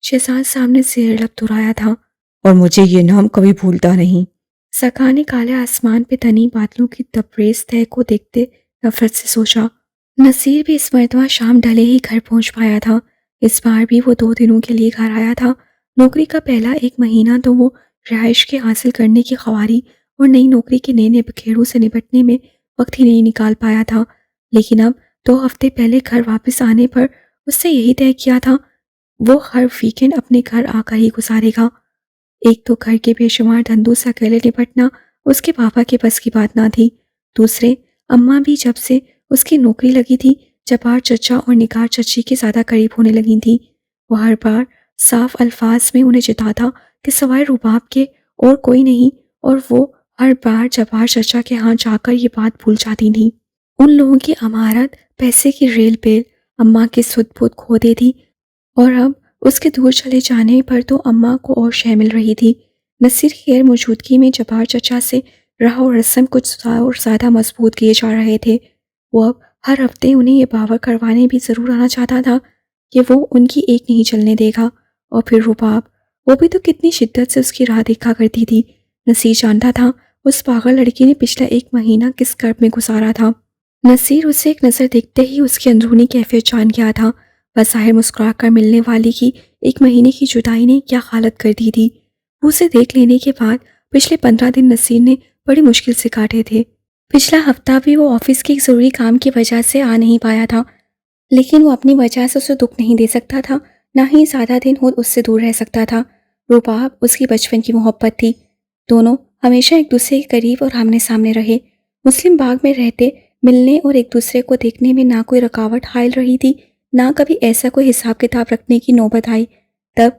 شہزاد صاحب نے زیر لب دہرایا تھا۔ اور مجھے یہ نام کبھی بھولتا نہیں۔ سکا نے کالے آسمان پہ تنی بادلوں کی تبریز تہہ کو دیکھتے نفرت سے سوچا۔ نصیر بھی اس مرتبہ شام ڈھلے ہی گھر پہنچ پایا تھا۔ اس بار بھی وہ 2 دنوں کے لیے گھر آیا تھا۔ نوکری کا پہلا 1 مہینہ تو وہ رہائش کے حاصل کرنے کی خواری اور نئی نوکری کے نئے بکھیڑوں سے نپٹنے میں وقت ہی نہیں نکال پایا تھا، لیکن اب 2 ہفتے پہلے گھر واپس آنے پر اس نے یہی طے کیا تھا وہ ہر ویکینڈ اپنے گھر آ کر ہی گزارے گا۔ ایک تو گھر کے بے شمار دھندوں سے اکیلے نپٹنا اس کے پاپا کے بس کی بات نہ تھی، دوسرے اماں بھی جب سے اس کی نوکری لگی تھی جبار چچا اور نگار چچی کے زیادہ قریب ہونے لگی تھی۔ وہ ہر بار صاف الفاظ میں انہیں جتاتا کہ سوائے رباب کے اور کوئی نہیں، اور وہ ہر بار جبار چچا کے ہاں جا کر یہ بات بھول جاتی تھی۔ ان لوگوں کی عمارت پیسے کی ریل بیل اماں کے سدھ بودھ کھو دے تھی، اور اب اس کے دور چلے جانے پر تو اماں کو اور شے مل رہی تھی۔ نصیر کی غیر موجودگی میں جبار چچا سے راہ و رسم کچھ اور زیادہ مضبوط کیے جا رہے تھے۔ وہ اب ہر ہفتے انہیں یہ باور کروانے بھی ضرور آنا چاہتا تھا کہ وہ ان کی ایک نہیں چلنے دے گا، اور پھر رباب وہ بھی تو کتنی شدت سے اس کی راہ دیکھا کرتی تھی۔ نصیر جانتا تھا اس پاگل لڑکی نے پچھلا 1 مہینہ کس کرب میں گزارا تھا۔ نصیر اسے ایک نظر دیکھتے ہی اس کی اندرونی کیفیت جان گیا تھا۔ بظاہر مسکرا کر ملنے والی کی 1 مہینے کی جدائی نے کیا حالت کر دی تھی۔ اسے دیکھ لینے کے بعد پچھلے 15 دن نصیر نے بڑی مشکل سے کاٹے تھے۔ پچھلا ہفتہ بھی وہ آفس کے ایک ضروری کام کی وجہ سے آ نہیں پایا تھا، لیکن وہ اپنی وجہ سے اسے دکھ نہیں دے سکتا تھا، نہ ہی زیادہ دن خود اس سے دور رہ سکتا تھا۔ رباب اس کی بچپن کی محبت تھی۔ دونوں ہمیشہ ایک دوسرے کے قریب اور آمنے سامنے رہے۔ مسلم باغ میں رہتے ملنے اور ایک دوسرے کو دیکھنے میں نہ کوئی رکاوٹ حائل رہی تھی، نہ کبھی ایسا کوئی حساب کتاب رکھنے کی نوبت آئی۔ تب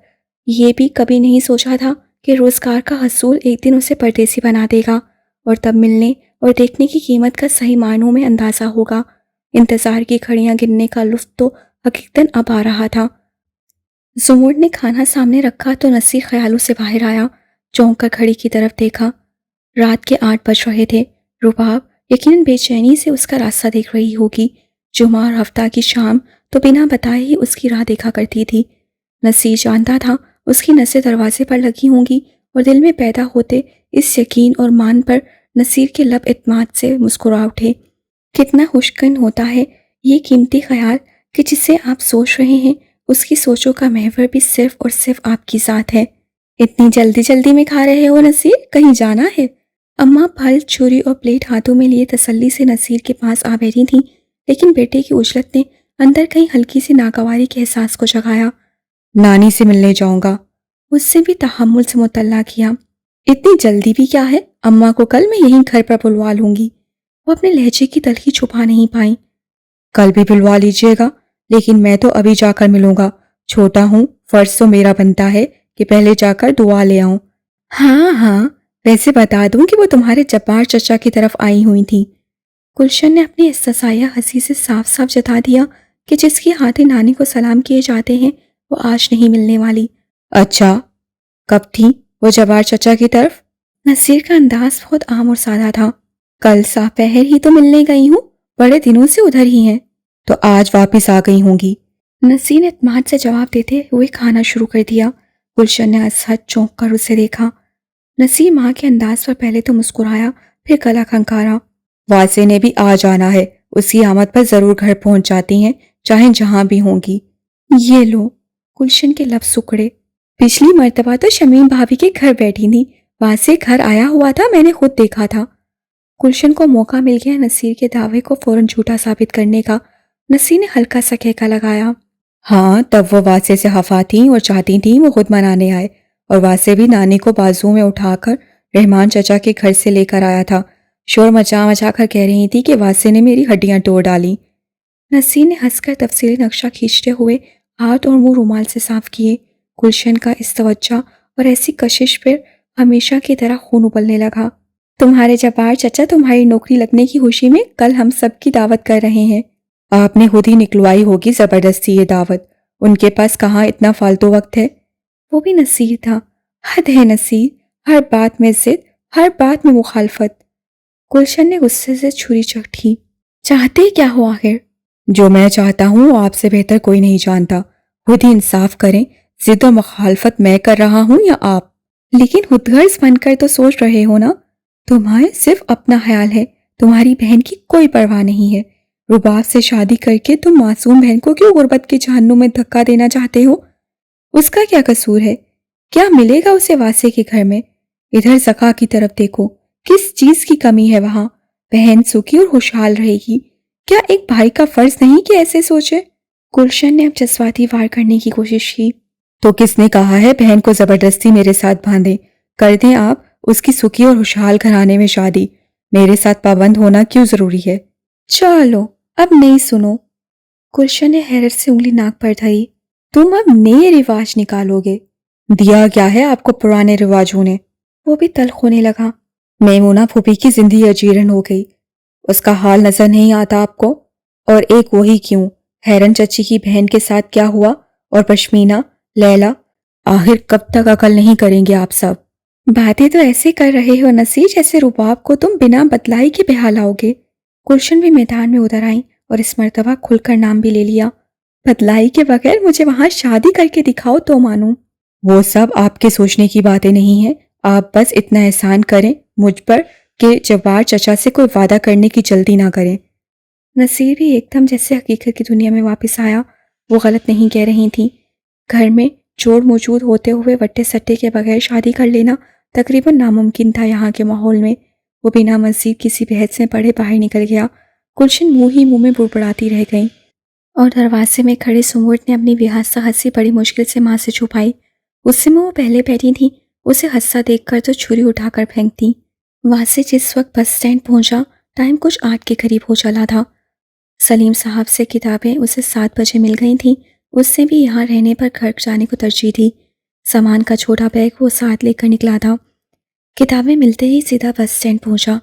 یہ بھی کبھی نہیں سوچا تھا کہ روزگار کا حصول ایک دن اسے پردیسی بنا دے گا، اور تب ملنے اور دیکھنے کی قیمت کا صحیح معنوں میں اندازہ ہوگا۔ انتظار کی گھڑیاں گننے کا لطف تو حقیقتاً اب آ رہا تھا۔ زمور نے کھانا سامنے رکھا تو نصیر خیالوں سے باہر آیا، چونک کر گھڑی کی طرف دیکھا۔ رات کے 8 بج رہے تھے۔ رباب یقیناً بے چینی سے اس کا راستہ دیکھ رہی ہوگی۔ جمعہ اور ہفتہ کی شام تو بنا بتائے ہی اس کی راہ دیکھا کرتی تھی۔ نصیر جانتا تھا اس کی نظریں دروازے پر لگی ہوں گی، اور دل میں پیدا ہوتے اس یقین اور مان پر نصیر کے لب اعتماد سے مسکرا اٹھے۔ کتنا خوشگوار ہوتا ہے یہ قیمتی خیال کہ جسے آپ سوچ رہے ہیں اس کی سوچوں کا محور بھی صرف اور صرف آپ کی ذات ہے۔ اتنی جلدی جلدی میں کھا رہے ہو نصیر، کہیں جانا ہے؟ اماں پھل، چھری اور پلیٹ ہاتھوں میں لیے تسلی سے نصیر کے پاس آ بیٹھی تھیں، لیکن بیٹے کی اجلت نے اندر کہیں ہلکی سی ناگواری کے احساس کو جگایا۔ نانی سے ملنے جاؤں گا۔ اس سے بھی تحمل سے مطلع کیا۔ اتنی جلدی بھی کیا ہے؟ اماں کو کل میں یہیں گھر پر بلوا لوں گی۔ وہ اپنے لہجے کی تلخی چھپا نہیں پائیں۔ کل بھی بلوا لیجئے گا، لیکن میں تو ابھی جا کر ملوں گا۔ چھوٹا ہوں، فرض تو میرا بنتا ہے کہ پہلے جا کر دعا لے آؤں۔ ہاں ہاں، ویسے بتا دوں کہ وہ تمہارے جبار چچا کی طرف آئی ہوئی تھیں۔ گلشن نے اپنی استثنائیہ ہنسی سے صاف صاف جتا دیا کہ جس کی ہاتھیں نانی کو سلام کیے جاتے ہیں وہ آج نہیں ملنے والی۔ اچھا، کب تھی وہ جبار چچا کی طرف؟ نصیر کا انداز بہت عام اور سادہ تھا۔ کل صاح پہر ہی تو ملنے گئی ہوں، بڑے دنوں سے ادھر ہی ہیں۔ تو آج واپس آ گئی ہوں گی؟ نصیر نے اعتماد سے جواب دیتے ہوئے کھانا شروع کر دیا۔ گلشن نے ازحد چونک کر اسے دیکھا۔ نصیر ماں کے انداز پر پہلے تو مسکرایا، پھر گلا کھنکارا۔ واسے نے بھی آ جانا ہے، اس کی آمد پر ضرور گھر پہنچ جاتی ہیں، چاہے جہاں بھی ہوں گی۔ یہ لو، گلشن کے لب سکڑے۔ پچھلی مرتبہ تو شمیم بھابھی کے گھر بیٹھی تھی، واسے گھر آیا ہوا تھا، میں نے خود دیکھا تھا۔ گلشن کو موقع مل گیا نصیر کے دعوے کو فوراً جھوٹا ثابت کرنے کا۔ نصیر نے ہلکا سا کہکا لگایا۔ ہاں، تب وہ واسے سے خفا تھیں اور چاہتی تھیں وہ خود منانے آئے، اور واسے بھی نانی کو بازو میں اٹھا کر رحمان چچا کے گھر سے لے کر آیا تھا۔ شور مچا مچا کر کہہ رہی تھی کہ واسے نے میری ہڈیاں توڑ ڈالی۔ نصیر نے ہنس کر تفصیلی نقشہ کھینچتے ہوئے ہاتھ اور منہ رومال سے صاف کیے۔ گلشن کا اس توجہ اور ایسی کشش پر ہمیشہ کی طرح خون ابلنے لگا۔ تمہارے جبار چچا تمہاری نوکری لگنے کی خوشی میں کل ہم سب کی دعوت کر رہے ہیں۔ آپ نے خود ہی نکلوائی ہوگی زبردستی یہ دعوت، ان کے پاس کہاں اتنا فالتو وقت ہے۔ وہ بھی نصیر تھا۔ حد ہے نصیر، ہر بات میں ضد، ہر بات میں مخالفت۔ گلشن نے غصے سے چھری چکھی۔ چاہتے کیا ہو آخر؟ جو میں چاہتا ہوں وہ آپ سے بہتر کوئی نہیں جانتا، خود ہی انصاف کریں، ضد و مخالفت میں کر رہا ہوں یا آپ؟ لیکن خود غرض بن کر تو سوچ رہے ہو نا، تمہیں صرف اپنا خیال ہے، تمہاری بہن کی کوئی پرواہ نہیں ہے۔ رباب سے شادی کر کے تم معصوم بہن کو کیوں غربت کے جہنم میں دھکا دینا چاہتے ہو؟ اس کا کیا قصور ہے؟ کیا ملے گا اسے واسے کے گھر میں؟ ادھر زکا کی طرف دیکھو، کس چیز کی کمی ہے وہاں؟ بہن سکھی اور خوشحال رہے گی۔ کیا ایک بھائی کا فرض نہیں کہ ایسے سوچے؟ گلشن نے اب جذباتی وار کرنے کی کوشش کی۔ تو کس نے کہا ہے بہن کو زبردستی میرے ساتھ باندھیں؟ کر دیں آپ اس کی سکھی اور خوشحال گھرانے میں شادی، میرے ساتھ پابند ہونا کیوں ضروری ہے؟ چلو اب نہیں سنو۔ گلشن نے حیرت سے انگلی ناک پر دھری۔ تم اب نئے رواج نکالو گے؟ دیا کیا ہے آپ کو پرانے رواجوں نے؟ وہ بھی تلخ ہونے لگا۔ میمونہ پھوپھی کی زندگی اجیرن ہو گئی، اس کا حال نظر نہیں آتا آپ کو؟ اور ایک وہی کیوں، حیرن چچی کی بہن کے ساتھ کیا ہوا؟ اور پشمینہ، لیلا، آخر کب تک عقل نہیں کریں گے آپ سب؟ باتیں تو ایسے کر رہے ہو نصیر جیسے رباب کو تم بنا بتلائی کے بہا لاؤ گے۔ گلشن بھی میدان میں ادھر آئیں اور اس مرتبہ کھل کر نام بھی لے لیا۔ بتلائی کے بغیر مجھے وہاں شادی کر کے دکھاؤ تو مانوں۔ وہ سب آپ کے سوچنے کی باتیں نہیں ہیں، آپ بس اتنا احسان کریں مجھ پر کہ جوار چچا سے کوئی وعدہ کرنے کی جلدی نہ کریں۔ نصیر بھی ایک دم جیسے حقیقت کی دنیا میں واپس آیا۔ وہ غلط نہیں کہہ رہی تھیں۔ گھر میں جوڑ موجود ہوتے ہوئے وٹے سٹے کے بغیر شادی کر لینا تقریباً ناممکن تھا یہاں کے ماحول میں۔ وہ بنا مزید کسی بحث میں پڑھے باہر نکل گیا۔ گلشن منہ ہی منہ میں بڑبڑاتی رہ گئیں اور دروازے میں کھڑے سمورت نے اپنی بیہستہ ہنسی بڑی مشکل سے ماں سے چھپائی۔ غصے میں وہ پہلے بیٹھی تھیں، اسے ہنستا دیکھ کر تو چھری اٹھا کر پھینکتی۔ وہاں سے جس وقت بس اسٹینڈ پہنچا ٹائم کچھ 8 کے قریب ہو چلا تھا۔ سلیم صاحب سے کتابیں اسے 7 بجے مل گئی تھیں۔ اس سے بھی یہاں رہنے پر گھر جانے کو ترجیح دی۔ سامان کا چھوٹا بیگ وہ ساتھ لے کر نکلا تھا۔ کتابیں ملتے ہی سیدھا بس اسٹینڈ پہنچا۔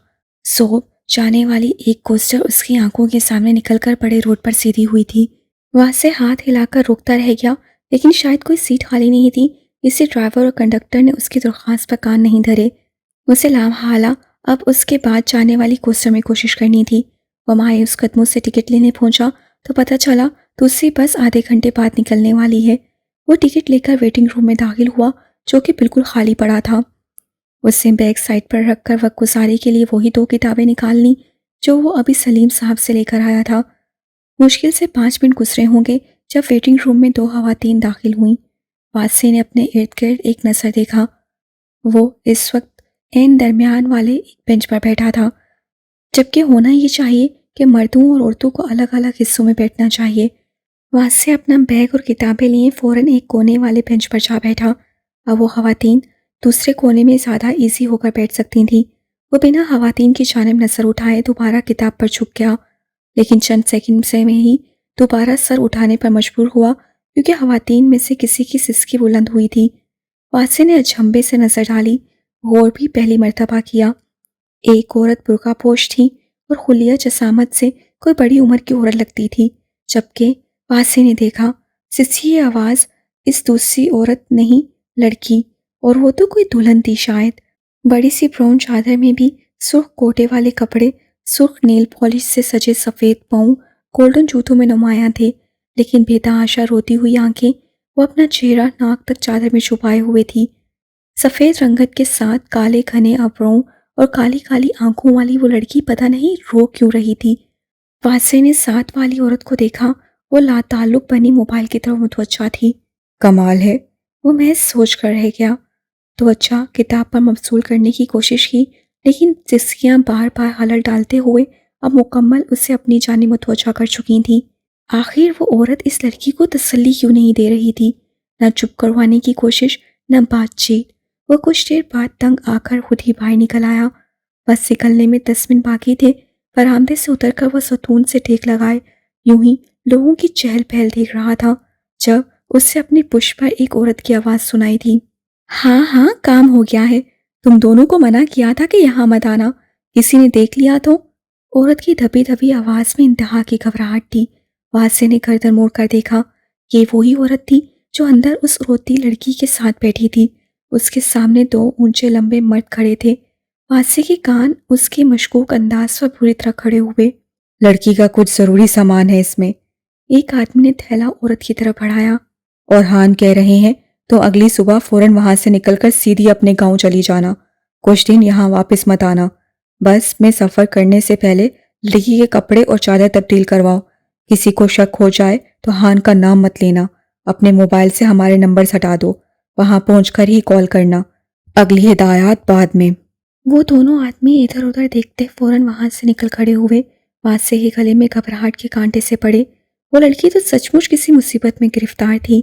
صوب جانے والی ایک کوسٹر اس کی آنکھوں کے سامنے نکل کر بڑے روڈ پر سیدھی ہوئی تھی۔ وہاں سے ہاتھ ہلا کر روکتا رہ گیا، لیکن شاید کوئی سیٹ خالی نہیں تھی، اس لیے ڈرائیور اور کنڈکٹر نے اس کی درخواست پر کان نہیں دھرے۔ اسے لامحالہ اب اس کے بعد جانے والی کوسٹر میں کوشش کرنی تھی۔ وہ مایوس قدموں سے ٹکٹ لینے پہنچا تو پتہ چلا دوسری بس آدھے گھنٹے بعد نکلنے والی ہے۔ وہ ٹکٹ لے کر ویٹنگ روم میں داخل ہوا جو کہ بالکل خالی پڑا تھا۔ اس نے بیگ سائڈ پر رکھ کر وقت گزاری کے لیے وہی 2 کتابیں نکال لیں جو وہ ابھی سلیم صاحب سے لے کر آیا تھا۔ مشکل سے 5 منٹ گزرے ہوں گے جب ویٹنگ روم میں 2 خواتین داخل ہوئیں۔ واسطے نے اپنے ارد گرد ایک نظر دیکھا۔ وہ اس وقت عین درمیان والے ایک بینچ پر بیٹھا تھا، جبکہ ہونا یہ چاہیے کہ مردوں اور عورتوں کو الگ الگ حصوں میں بیٹھنا چاہیے۔ واسطے اپنا بیگ اور کتابیں لیے فوراً ایک کونے والے بینچ پر جا بیٹھا۔ اب وہ خواتین دوسرے کونے میں زیادہ ایزی ہو کر بیٹھ سکتی تھیں۔ وہ بنا خواتین کی جانب نظر اٹھائے دوبارہ کتاب پر جھک گیا، لیکن چند سیکنڈ سے میں ہی دوبارہ سر اٹھانے پر مجبور ہوا کیونکہ خواتین میں سے کسی کی سسکی بلند ہوئی تھی۔ واسطے نے اچنبھے سے نظر ڈالی، غور بھی پہلی مرتبہ کیا۔ ایک عورت برقع پوش تھی اور خلیہ جسامت سے کوئی بڑی عمر کی عورت لگتی تھی، جبکہ واسطے نے دیکھا سچی آواز اس دوسری عورت نہیں لڑکی، اور وہ تو کوئی دلہن تھی شاید۔ بڑی سی براؤن چادر میں بھی سرخ کوٹے والے کپڑے، سرخ نیل پالش سے سجے سفید پاؤں گولڈن جوتوں میں نمایاں تھے، لیکن بے تحاشا روتی ہوئی آنکھیں وہ اپنا چہرہ ناک تک چادر میں چھپائے ہوئے تھی۔ سفید رنگت کے ساتھ کالے گھنے ابروں اور کالی کالی آنکھوں والی وہ لڑکی پتہ نہیں رو کیوں رہی تھی۔ واسطے نے ساتھ والی عورت کو دیکھا، وہ لا تعلق بنی موبائل کی طرف متوجہ تھی۔ کمال ہے، وہ محض سوچ کر رہ گیا۔ توجہ کتاب پر مبذول کرنے کی کوشش کی، لیکن سسکیاں بار بار حلل ڈالتے ہوئے اب مکمل اسے اپنی جانب متوجہ کر چکی تھیں۔ آخر وہ عورت اس لڑکی کو تسلی کیوں نہیں دے رہی تھی؟ نہ چپ کروانے کی کوشش، نہ بات چیت۔ وہ کچھ دیر بعد تنگ آ کر خود ہی باہر نکل آیا۔ بس نکلنے میں 10 منٹ باقی تھے۔ برآمدے سے اتر کر وہ ستون سے ٹیک لگائے یوں ہی لوگوں کی چہل پہل دیکھ رہا تھا جب اس سے اپنی پشت پر ایک عورت کی آواز سنائی تھی۔ ہاں ہاں، کام ہو گیا ہے، تم دونوں کو منع کیا تھا کہ یہاں مت آنا، کسی نے دیکھ لیا تو؟ عورت کی دبی دبی آواز میں انتہا کی گھبراہٹ تھی۔ واسطے نے گردن موڑ کر دیکھا، یہ وہی عورت تھی جو اندر اس روتی لڑکی کے ساتھ بیٹھی تھی۔ اس کے سامنے 2 اونچے لمبے مرد کھڑے تھے۔ واسطے کے کان اس کے مشکوک انداز پر بری طرح کھڑے ہوئے۔ لڑکی کا کچھ ضروری سامان ہے اس میں، ایک آدمی نے تھیلا عورت کی طرف بڑھایا۔ اور ہان کہہ رہے ہیں تو اگلی صبح فوراً وہاں سے نکل کر سیدھی اپنے گاؤں چلی جانا، کچھ دن یہاں واپس مت آنا۔ بس میں سفر کرنے سے پہلے لڑکی کے کپڑے اور چادر تبدیل کرواؤ۔ کسی کو شک ہو جائے تو ہان کا نام مت لینا، اپنے موبائل سے ہمارے نمبر ہٹا دو، وہاں پہنچ کر ہی کال کرنا، اگلی ہدایات بعد میں۔ وہ دونوں آدمی ادھر ادھر دیکھتے فوراً وہاں سے نکل کھڑے ہوئے۔ واسطے کے گلے میں گھبراہٹ کے کانٹے سے پڑے۔ وہ لڑکی تو سچ مچ کسی مصیبت میں گرفتار تھی۔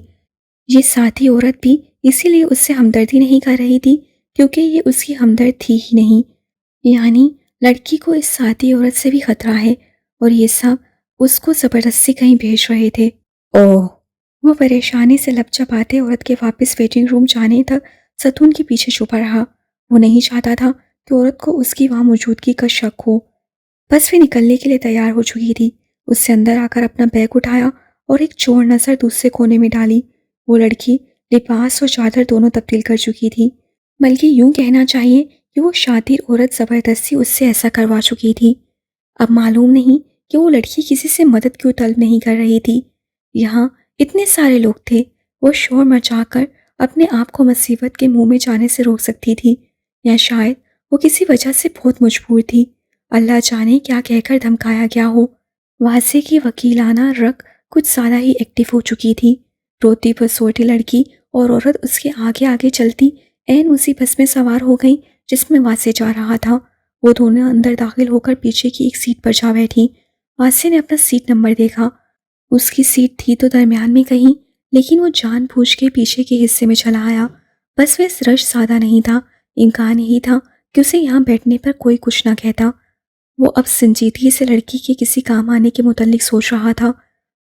یہ ساتھی عورت بھی اسی لیے اس سے ہمدردی نہیں کر رہی تھی کیونکہ یہ اس کی ہمدرد تھی ہی نہیں، یعنی لڑکی کو اس ساتھی عورت سے بھی خطرہ ہے اور یہ سب اس کو زبردستی کہیں بھیج رہے تھے۔ اوہ! وہ پریشانی سے لب چباتے عورت کے واپس ویٹنگ روم جانے تک ستون کے پیچھے چھپا رہا۔ وہ نہیں چاہتا تھا کہ عورت کو اس کی وہاں موجودگی کا شک ہو۔ بس وہ نکلنے کے لیے تیار ہو چکی تھی۔ اس سے اندر آ کر اپنا بیگ اٹھایا اور ایک چور نظر دوسرے کونے میں ڈالی۔ وہ لڑکی لباس اور چادر دونوں تبدیل کر چکی تھی، بلکہ یوں کہنا چاہیے کہ وہ شادر عورت زبردستی اس سے ایسا کروا چکی تھی۔ اب معلوم نہیں کہ وہ لڑکی کسی سے مدد کیوں طلب نہیں کر رہی تھی۔ یہاں اتنے سارے لوگ تھے۔ وہ شور مچا کر اپنے آپ کو مصیبت کے منہ میں جانے سے روک سکتی تھی، یا شاید وہ کسی وجہ سے بہت مجبور تھی۔ اللہ جانے کیا کہہ کر دھمکایا گیا ہو۔ واسع کی وکیلانہ رگ کچھ زیادہ ہی ایکٹیو ہو چکی تھی۔ روتی پسوٹی لڑکی اور عورت اس کے آگے آگے چلتی عین اسی بس میں سوار ہو گئیں جس میں واسع جا رہا تھا۔ وہ دونوں اندر داخل ہو کر پیچھے کی ایک سیٹ پر جا بیٹھی۔ واسع نے اپنا سیٹ نمبر دیکھا۔ اس کی سیٹ تھی تو درمیان میں کہیں، لیکن وہ جان بوجھ کے پیچھے کے حصے میں چلا آیا۔ بس وہ اس رش زیادہ نہیں تھا، امکان یہی تھا کہ اسے یہاں بیٹھنے پر کوئی کچھ نہ کہتا۔ وہ اب سنجیدگی سے لڑکی کے کسی کام آنے کے متعلق سوچ رہا تھا۔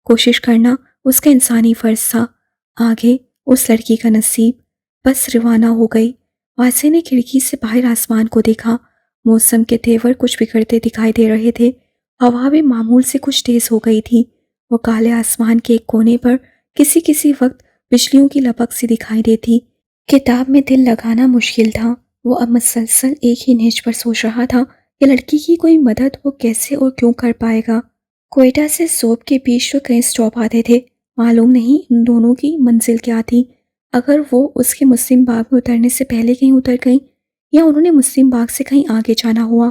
کوشش کرنا اس کا انسانی فرض تھا۔ آگے اس لڑکی کا نصیب۔ بس روانہ ہو گئی۔ واسع نے کھڑکی سے باہر آسمان کو دیکھا۔ موسم کے تیور کچھ بگڑتے دکھائی دے رہے تھے۔ ہوا بھی معمول سے کچھ تیز ہو گئی تھی۔ وہ کالے آسمان کے ایک کونے پر کسی وقت بجلیوں کی لپک سی دکھائی دیتی۔ کتاب میں دل لگانا مشکل تھا۔ وہ اب مسلسل ایک ہی نیچ پر سوچ رہا تھا کہ لڑکی کی کوئی مدد وہ کیسے اور کیوں کر پائے گا۔ کوئٹہ سے سوپ کے بیچ تو کئی سٹاپ آتے تھے، معلوم نہیں ان دونوں کی منزل کیا تھی۔ اگر وہ اس کے مسلم باغ میں اترنے سے پہلے کہیں اتر گئیں یا انہوں نے مسلم باغ سے کہیں آگے جانا ہوا،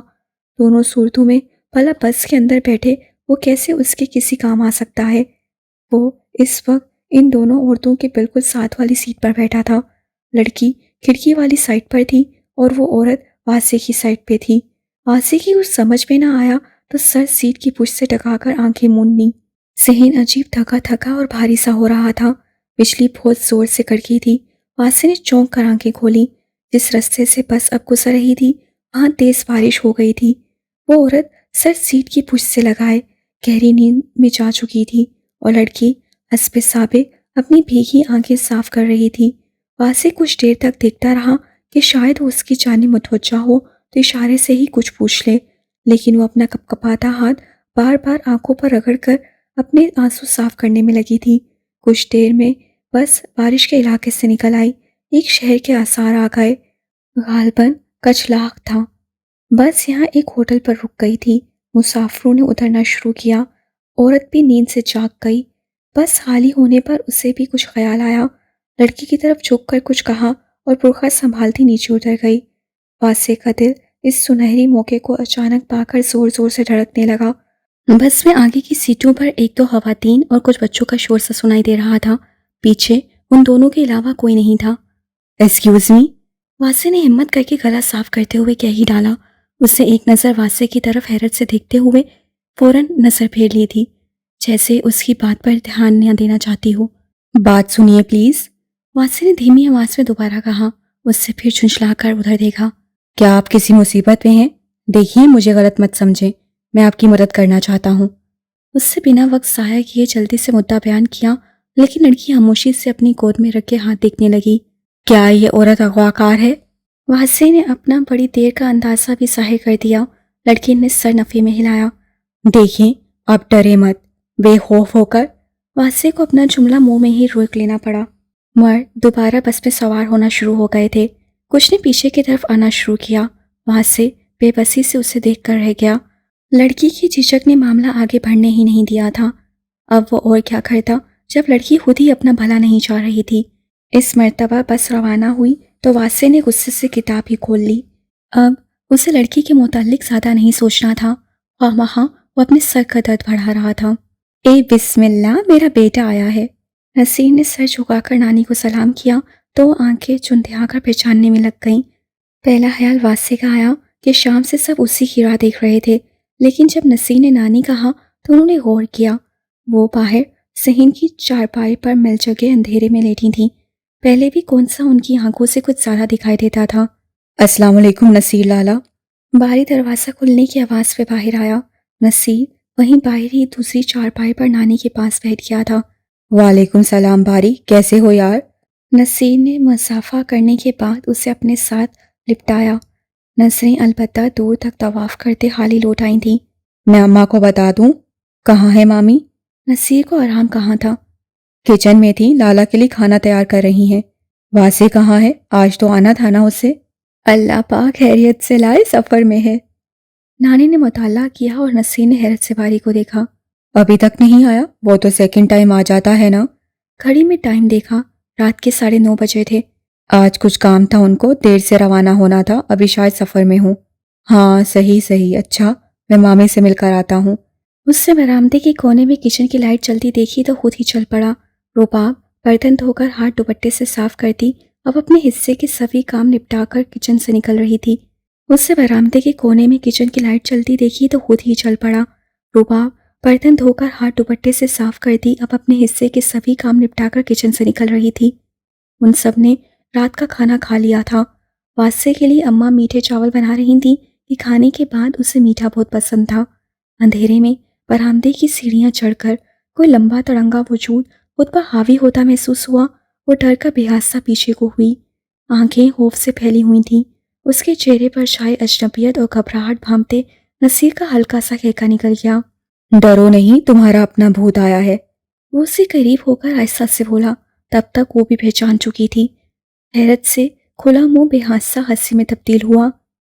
دونوں صورتوں میں بھلا بس کے اندر بیٹھے وہ کیسے اس کے کسی کام آ سکتا ہے۔ وہ اس وقت ان دونوں عورتوں کے بالکل ساتھ والی سیٹ پر بیٹھا تھا۔ لڑکی کھڑکی والی سائڈ پر تھی اور وہ عورت واسع کی سائڈ پہ تھی۔ واسع کی کچھ سمجھ میں نہ آیا تو سر سیٹ کی پشت سے ٹکا کر آنکھیں موند لی۔ ذہن عجیب تھکا اور بھاری سا ہو رہا تھا۔ بجلی بہت زور سے کڑکی تھی۔ واسع نے چونک کر آنکھیں کھولی۔ جس رستے سے بس اب گزر رہی تھی وہاں تیز بارش ہو گئی تھی۔ وہ عورت سر سیٹ کی پشت سے لگائے گہری نیند میں جا چکی تھی اور لڑکی حسب سابق اپنی بھیگی آنکھیں صاف کر رہی تھی۔ واسع کچھ دیر تک دیکھتا رہا کہ شاید وہ اس کی جانب متوجہ ہو تو اشارے سے ہی کچھ پوچھ لے، لیکن وہ اپنا کپکپاتا ہاتھ بار بار آنکھوں پر رگڑ کر اپنے آنسو صاف کرنے میں لگی تھی۔ کچھ دیر میں بس بارش کے علاقے سے نکل آئی۔ ایک شہر کے آثار آ گئے، غالباً کچلاغ تھا۔ بس یہاں ایک ہوٹل پر رک گئی تھی۔ مسافروں نے اترنا شروع کیا۔ عورت بھی نیند سے جاگ گئی۔ بس خالی ہونے پر اسے بھی کچھ خیال آیا۔ لڑکی کی طرف جھک کر کچھ کہا اور برقع سنبھالتی نیچے اتر گئی۔ واسع کا دل اس سنہری موقع کو اچانک پا کر زور زور سے دھڑکنے لگا۔ بس میں آگے کی سیٹوں پر ایک دو خواتین اور کچھ بچوں کا شور سا سنائی دے رہا تھا۔ پیچھے ان دونوں کے علاوہ کوئی نہیں تھا۔ ایکسکیوز می، واسع نے ہمت کر کے گلا صاف کرتے ہوئے کہہ ہی ڈالا۔ اس نے ایک نظر واسع کی طرف حیرت سے دیکھتے ہوئے فوراً نظر پھیر لی تھی، جیسے اس کی بات پر دھیان نہ دینا چاہتی ہو۔ بات سنیے پلیز، واسع نے دھیمی آواز میں دوبارہ کہا۔ اس سے پھر جھنجھلا کر ادھر دیکھا۔ کیا آپ کسی مصیبت میں ہیں؟ دیکھیے مجھے غلط مت سمجھیں، میں آپ کی مدد کرنا چاہتا ہوں۔ اس سے بنا وقت ضائع کیے جلدی سے مدعا بیان کیا، لیکن لڑکی خاموشی سے اپنی گود میں رکھے ہاتھ دیکھنے لگی۔ کیا یہ عورت اغوا کار ہے؟ واسع نے اپنا بڑی دیر کا اندازہ بھی ظاہر کر دیا۔ لڑکی نے سر نفی میں ہلایا۔ دیکھیں آپ ڈرے مت، بے خوف ہو کر۔ واسع کو اپنا جملہ منہ میں ہی روک لینا پڑا۔ مرد دوبارہ بس میں سوار ہونا شروع ہو گئے تھے۔ کچھ نے پیچھے کی طرف آنا شروع کیا۔ واسع بے بسی سے اسے دیکھ کر رہ گیا۔ لڑکی کی جھجک نے معاملہ آگے بڑھنے ہی نہیں دیا تھا۔ اب وہ اور کیا کرتا جب لڑکی خود ہی اپنا بھلا نہیں چاہ رہی تھی۔ اس مرتبہ بس روانہ ہوئی تو واسع نے غصے سے کتاب ہی کھول لی۔ اب اسے لڑکی کے متعلق زیادہ نہیں سوچنا تھا، خواہ وہ اپنے سر کا درد بڑھا رہا تھا۔ اے بسم اللہ، میرا بیٹا آیا ہے۔ نسیم نے سر جھکا کر نانی کو سلام کیا تو وہ آنکھیں چندھیا کر پہچاننے میں لگ گئیں۔ پہلا خیال واسع کا آیا کہ شام سے سب اسی کی راہ دیکھ رہے تھے، لیکن جب نسیم نے نانی کہا تو انہوں نے غور کیا۔ وہ باہر صحن کی چارپائی پر مل جگہ اندھیرے میں لیٹی تھیں۔ پہلے بھی کون سا ان کی آنکھوں سے کچھ زیادہ دکھائی دیتا تھا۔ السلام علیکم نصیر لالا۔ باری دروازہ کھلنے کی آواز پہ باہر آیا۔ نصیر وہیں باہر ہی دوسری چارپائی پر نانی کے پاس بیٹھ گیا تھا۔ وعلیکم السلام باری، کیسے ہو یار؟ نصیر نے مصافحہ کرنے کے بعد اسے اپنے ساتھ لپٹایا۔ نظریں البتہ دور تک طواف کرتے خالی لوٹ آئی تھیں۔ میں اماں کو بتا دوں؟ کہاں ہے مامی؟ نصیر کو آرام کہاں تھا؟ کچن میں تھی، لالا کے لیے کھانا تیار کر رہی ہیں۔ واسع کہاں ہے؟ آج تو آنا تھا نا اسے۔ اللہ پاک خیریت سے لائے، سفر میں ہے۔ نانی نے مطالعہ کیا اور نصیر نے حیرت سے باری کو دیکھا۔ ابھی تک نہیں آیا؟ وہ تو سیکنڈ ٹائم آ جاتا ہے نا۔ گھڑی میں ٹائم دیکھا، رات کے 9:30 بجے تھے۔ آج کچھ کام تھا ان کو، دیر سے روانہ ہونا تھا، ابھی شاید سفر میں ہوں۔ ہاں صحیح، اچھا میں مامی سے مل کر آتا ہوں۔ اس سے برآمدے کے کونے میں کچن کی لائٹ جلتی دیکھی تو خود ہی چل پڑا۔ رباب برتن دھو کر ہاتھ دوپٹے سے صاف کرتی اب اپنے حصے کے سبھی کام نپٹا کر کچن سے نکل رہی تھی۔ اس سے برآمدے کے کونے میں کچن کی لائٹ جلتی دیکھی تو خود ہی چل پڑا۔ رباب برتن دھو کر ہاتھ دوپٹے سے صاف کرتی اب اپنے حصے کے سبھی کام نپٹا کر کچن سے نکل رہی تھی۔ ان سب نے رات کا کھانا کھا لیا تھا۔ واسطے کے لیے اماں میٹھے چاول بنا رہی تھیں کہ کھانے کے بعد اسے میٹھا بہت پسند تھا۔ اندھیرے میں برآمدے کی سیڑھیاں چڑھ کر کوئی لمبا تڑنگا وجود خود پر حاوی ہوتا محسوس ہوا۔ وہ ڈر کر بے حادثہ پیچھے کو ہوئی، آنکھیں خوف سے پھیلی ہوئی تھیں۔ اس کے چہرے پر چھائے اجنبیت اور گھبراہٹ بھانپتے نصیر کا ہلکا سا کہکا نکل گیا۔ ڈرو نہیں، تمہارا اپنا بھوت آیا ہے۔ وہ اس سے قریب ہو کر آہستہ سے بولا، تب تک وہ بھی پہچان چکی تھی۔ حیرت سے کھلا منہ بے حادثہ ہنسی میں تبدیل ہوا۔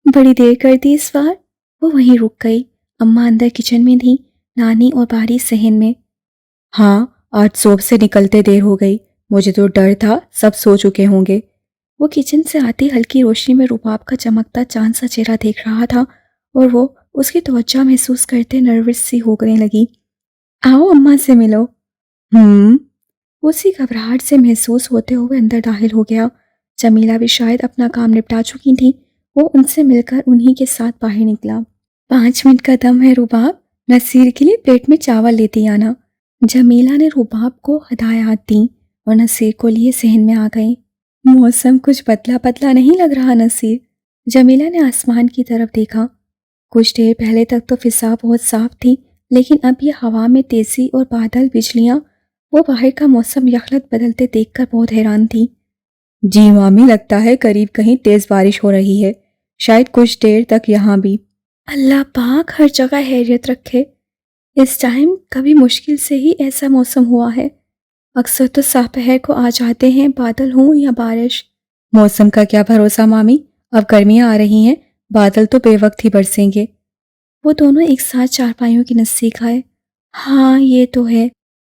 بڑی دیر کر دی اس بار۔ وہ وہیں رک گئی۔ اماں اندر کچن میں تھیں، نانی اور باری صحن میں۔ ہاں آج صبح سے نکلتے دیر ہو گئی، مجھے تو ڈر تھا سب سو چکے ہوں گے۔ وہ کچن سے آتی ہلکی روشنی میں رباب کا چمکتا چاند سا چہرہ دیکھ رہا تھا اور وہ اس کی توجہ محسوس کرتے نروس سی ہونے لگی۔ آؤ اماں سے ملو۔ اسی گھبراہٹ سے محسوس ہوتے ہوئے اندر داخل ہو گیا۔ جمیلہ بھی شاید اپنا کام نپٹا چکی تھی۔ وہ ان سے مل کر انہی کے ساتھ باہر نکلا۔ 5 منٹ کا دم ہے رباب، نصیر کے لیے پلیٹ میں چاول لیتی آنا۔ جمیلہ نے رباب کو ہدایات دیں اور نصیر کو لیے صحن میں آ گئے۔ موسم کچھ بدلا بدلا نہیں لگ رہا نصیر؟ جمیلہ نے آسمان کی طرف دیکھا۔ کچھ دیر پہلے تک تو فضا بہت صاف تھی، لیکن اب یہ ہوا میں تیزی اور بادل، بجلیاں، وہ باہر کا موسم یکلت بدلتے دیکھ کر بہت حیران تھی۔ جی مامی، لگتا ہے قریب کہیں تیز بارش ہو رہی ہے، شاید کچھ دیر تک یہاں بھی۔ اللہ پاک ہر جگہ خیریت رکھے۔ اس ٹائم کبھی مشکل سے ہی ایسا موسم ہوا ہے، اکثر تو سپہر کو آ جاتے ہیں بادل ہوں یا بارش۔ موسم کا کیا بھروسہ مامی، اب گرمیاں آ رہی ہیں، بادل تو بے وقت ہی برسیں گے۔ وہ دونوں ایک ساتھ چارپائیوں کی نزدیک آئے۔ ہاں یہ تو ہے،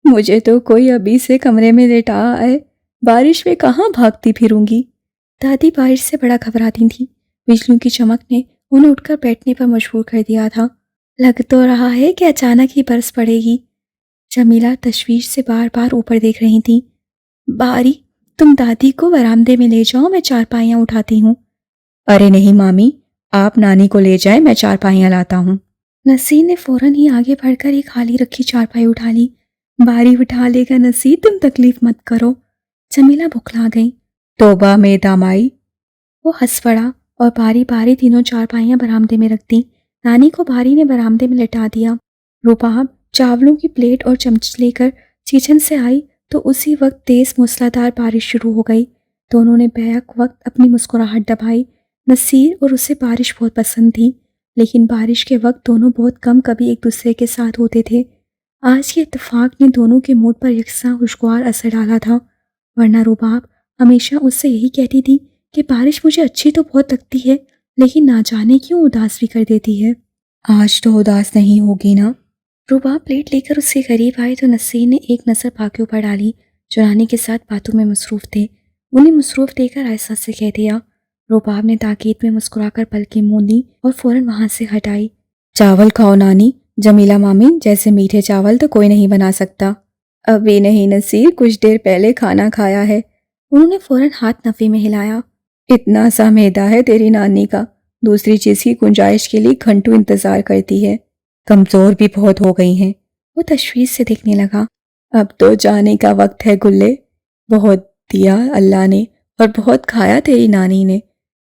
مجھے تو کوئی ابھی سے کمرے میں لیٹا آئے، بارش میں کہاں بھاگتی پھروں گی۔ دادی بارش سے بڑا گھبراتی تھیں۔ بجلیوں کی چمک نے انہیں اٹھ کر بیٹھنے پر مجبور کر دیا تھا۔ لگ تو رہا ہے کہ اچانک ہی برس پڑے گی۔ جمیلہ تشویش سے بار بار اوپر دیکھ رہی تھیں۔ باری، تم دادی کو برآمدے میں لے جاؤ، میں چارپائیاں اٹھاتی ہوں۔ ارے نہیں مامی، آپ نانی کو لے جائیں، میں چارپائیاں لاتا ہوں۔ نصیر نے فوراً ہی آگے بڑھ کر ایک خالی رکھی چارپائی اٹھا لی۔ باری اٹھا لے گا نصیر، تم تکلیف مت کرو۔ جمیلہ بکھلا گئی۔ توبہ میں دامائی۔ وہ ہنس پڑا اور باری باری تینوں چارپائیاں برآمدے میں رکھ دیں۔ نانی کو باری نے برآمدے میں لٹا دیا۔ رباب چاولوں کی پلیٹ اور چمچ لے کر کچن سے آئی تو اسی وقت تیز موسلادھار بارش شروع ہو گئی۔ دونوں نے بیک وقت اپنی مسکراہٹ دبائی۔ نصیر اور اسے بارش بہت پسند تھی، لیکن بارش کے وقت دونوں بہت کم کبھی ایک دوسرے کے ساتھ ہوتے تھے۔ آج کے اتفاق نے دونوں کے موڈ پر یکساں خوشگوار اثر ڈالا تھا، ورنہ رباب ہمیشہ اس سے یہی کہتی تھی کہ بارش مجھے اچھی تو بہت لگتی ہے، لیکن نہ جانے کیوں اداس بھی کر دیتی ہے۔ آج تو اداس نہیں ہوگی نا؟ رباب پلیٹ لے کر اس کے قریب آئے تو نصیر نے ایک نظر باقیوں پر ڈالی جو رانی کے ساتھ باتوں میں مصروف تھے۔ انہیں مصروف دے کر آہستہ سے کہہ دیا۔ رباب نے تاکید میں مسکرا کر پلکیں مون لی اور فوراً وہاں سے ہٹ آئی۔ چاول کھاؤ نانی۔ جمیلہ مامی، جیسے میٹھے چاول تو کوئی نہیں بنا سکتا۔ ابھی نہیں نصیر، کچھ دیر پہلے کھانا کھایا ہے۔ انہوں نے فوراً ہاتھ نفے میں ہلایا۔ اتنا سا میدا ہے تیری نانی کا، دوسری چیز کی گنجائش کے لیے گھنٹوں انتظار کرتی ہے، کمزور بھی بہت ہو گئی ہیں۔ وہ تشویش سے دیکھنے لگا۔ اب تو جانے کا وقت ہے گلے، بہت دیا اللہ نے اور بہت کھایا تیری نانی نے۔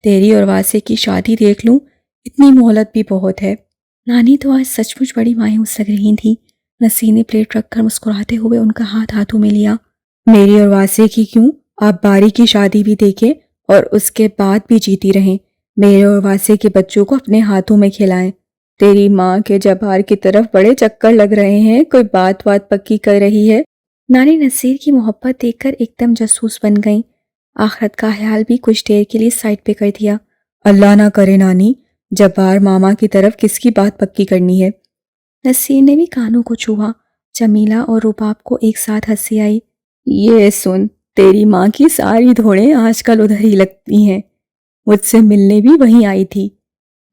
تیری اور واسے کی شادی دیکھ لوں، اتنی مہلت بھی بہت ہے۔ نانی تو آج سچ مچ بڑی مایوس لگ رہی تھی۔ نصیر نے پلیٹ رکھ کر مسکراتے ہوئے ان کا ہاتھ ہاتھوں میں لیا۔ میری اور واسے کی کیوں، آپ باری کی شادی بھی دیکھیں اور اس کے بعد بھی جیتی رہیں، میرے اور واسے کے بچوں کو اپنے ہاتھوں میں کھلائیں۔ تیری ماں کے جبار کی طرف بڑے چکر لگ رہے ہیں، کوئی بات پکی کر رہی ہے؟ نانی نصیر کی محبت دیکھ کر ایک دم جاسوس بن گئیں۔ آخرت کا خیال بھی کچھ دیر کے لیے سائڈ پہ کر دیا۔ اللہ نہ کرے نانی، جبار ماما کی طرف کس کی بات پکی کرنی ہے؟ نصیر نے بھی کانوں کو چھوا۔ جمیلہ اور رباب کو ایک ساتھ ہنسی آئی۔ یہ سن، تیری ماں کی ساری دھوڑیں آج کل ادھر ہی لگتی ہیں، مجھ سے ملنے بھی وہیں آئی تھی۔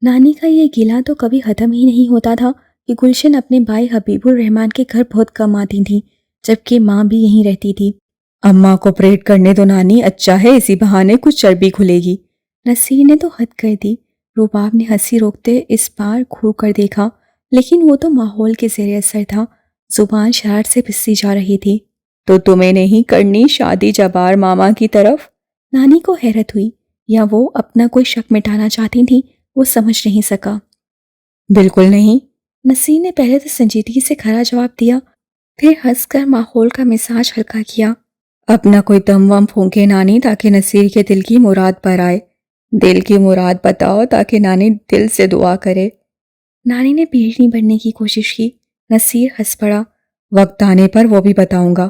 نانی کا یہ گلہ تو کبھی ختم ہی نہیں ہوتا تھا کہ گلشن اپنے بھائی حبیب الرحمن کے گھر بہت کم آتی تھی، جبکہ ماں بھی یہیں رہتی تھی۔ اماں کو پریڈ کرنے دو نانی، اچھا ہے اسی بہانے کچھ چربی کھلے گی۔ نصیر نے تو حد کر دی۔ رباب نے ہنسی روکتے اس بار گھور کر دیکھا، لیکن وہ تو ماحول کے زیر اثر تھا، زبان شرارت سے پسی جا رہی تھی۔ تو تمہیں نہیں کرنی شادی جبار ماما کی طرف؟ نانی کو حیرت ہوئی، یا وہ اپنا کوئی شک مٹانا چاہتی تھیں، وہ سمجھ نہیں سکا۔ بالکل نہیں۔ نصیر نے پہلے تو سنجیدگی سے کھرا جواب دیا، پھر ہنس کر ماحول کا مزاج ہلکا کیا۔ اپنا کوئی دم وم پھونکے نانی تاکہ نصیر کے دل کی مراد پر آئے۔ دل کی مراد بتاؤ تاکہ نانی دل سے دعا کرے۔ نانی نے پیٹ نہیں بھرنے کی کوشش کی۔ نصیر ہنس پڑا۔ وقت آنے پر وہ بھی بتاؤں گا،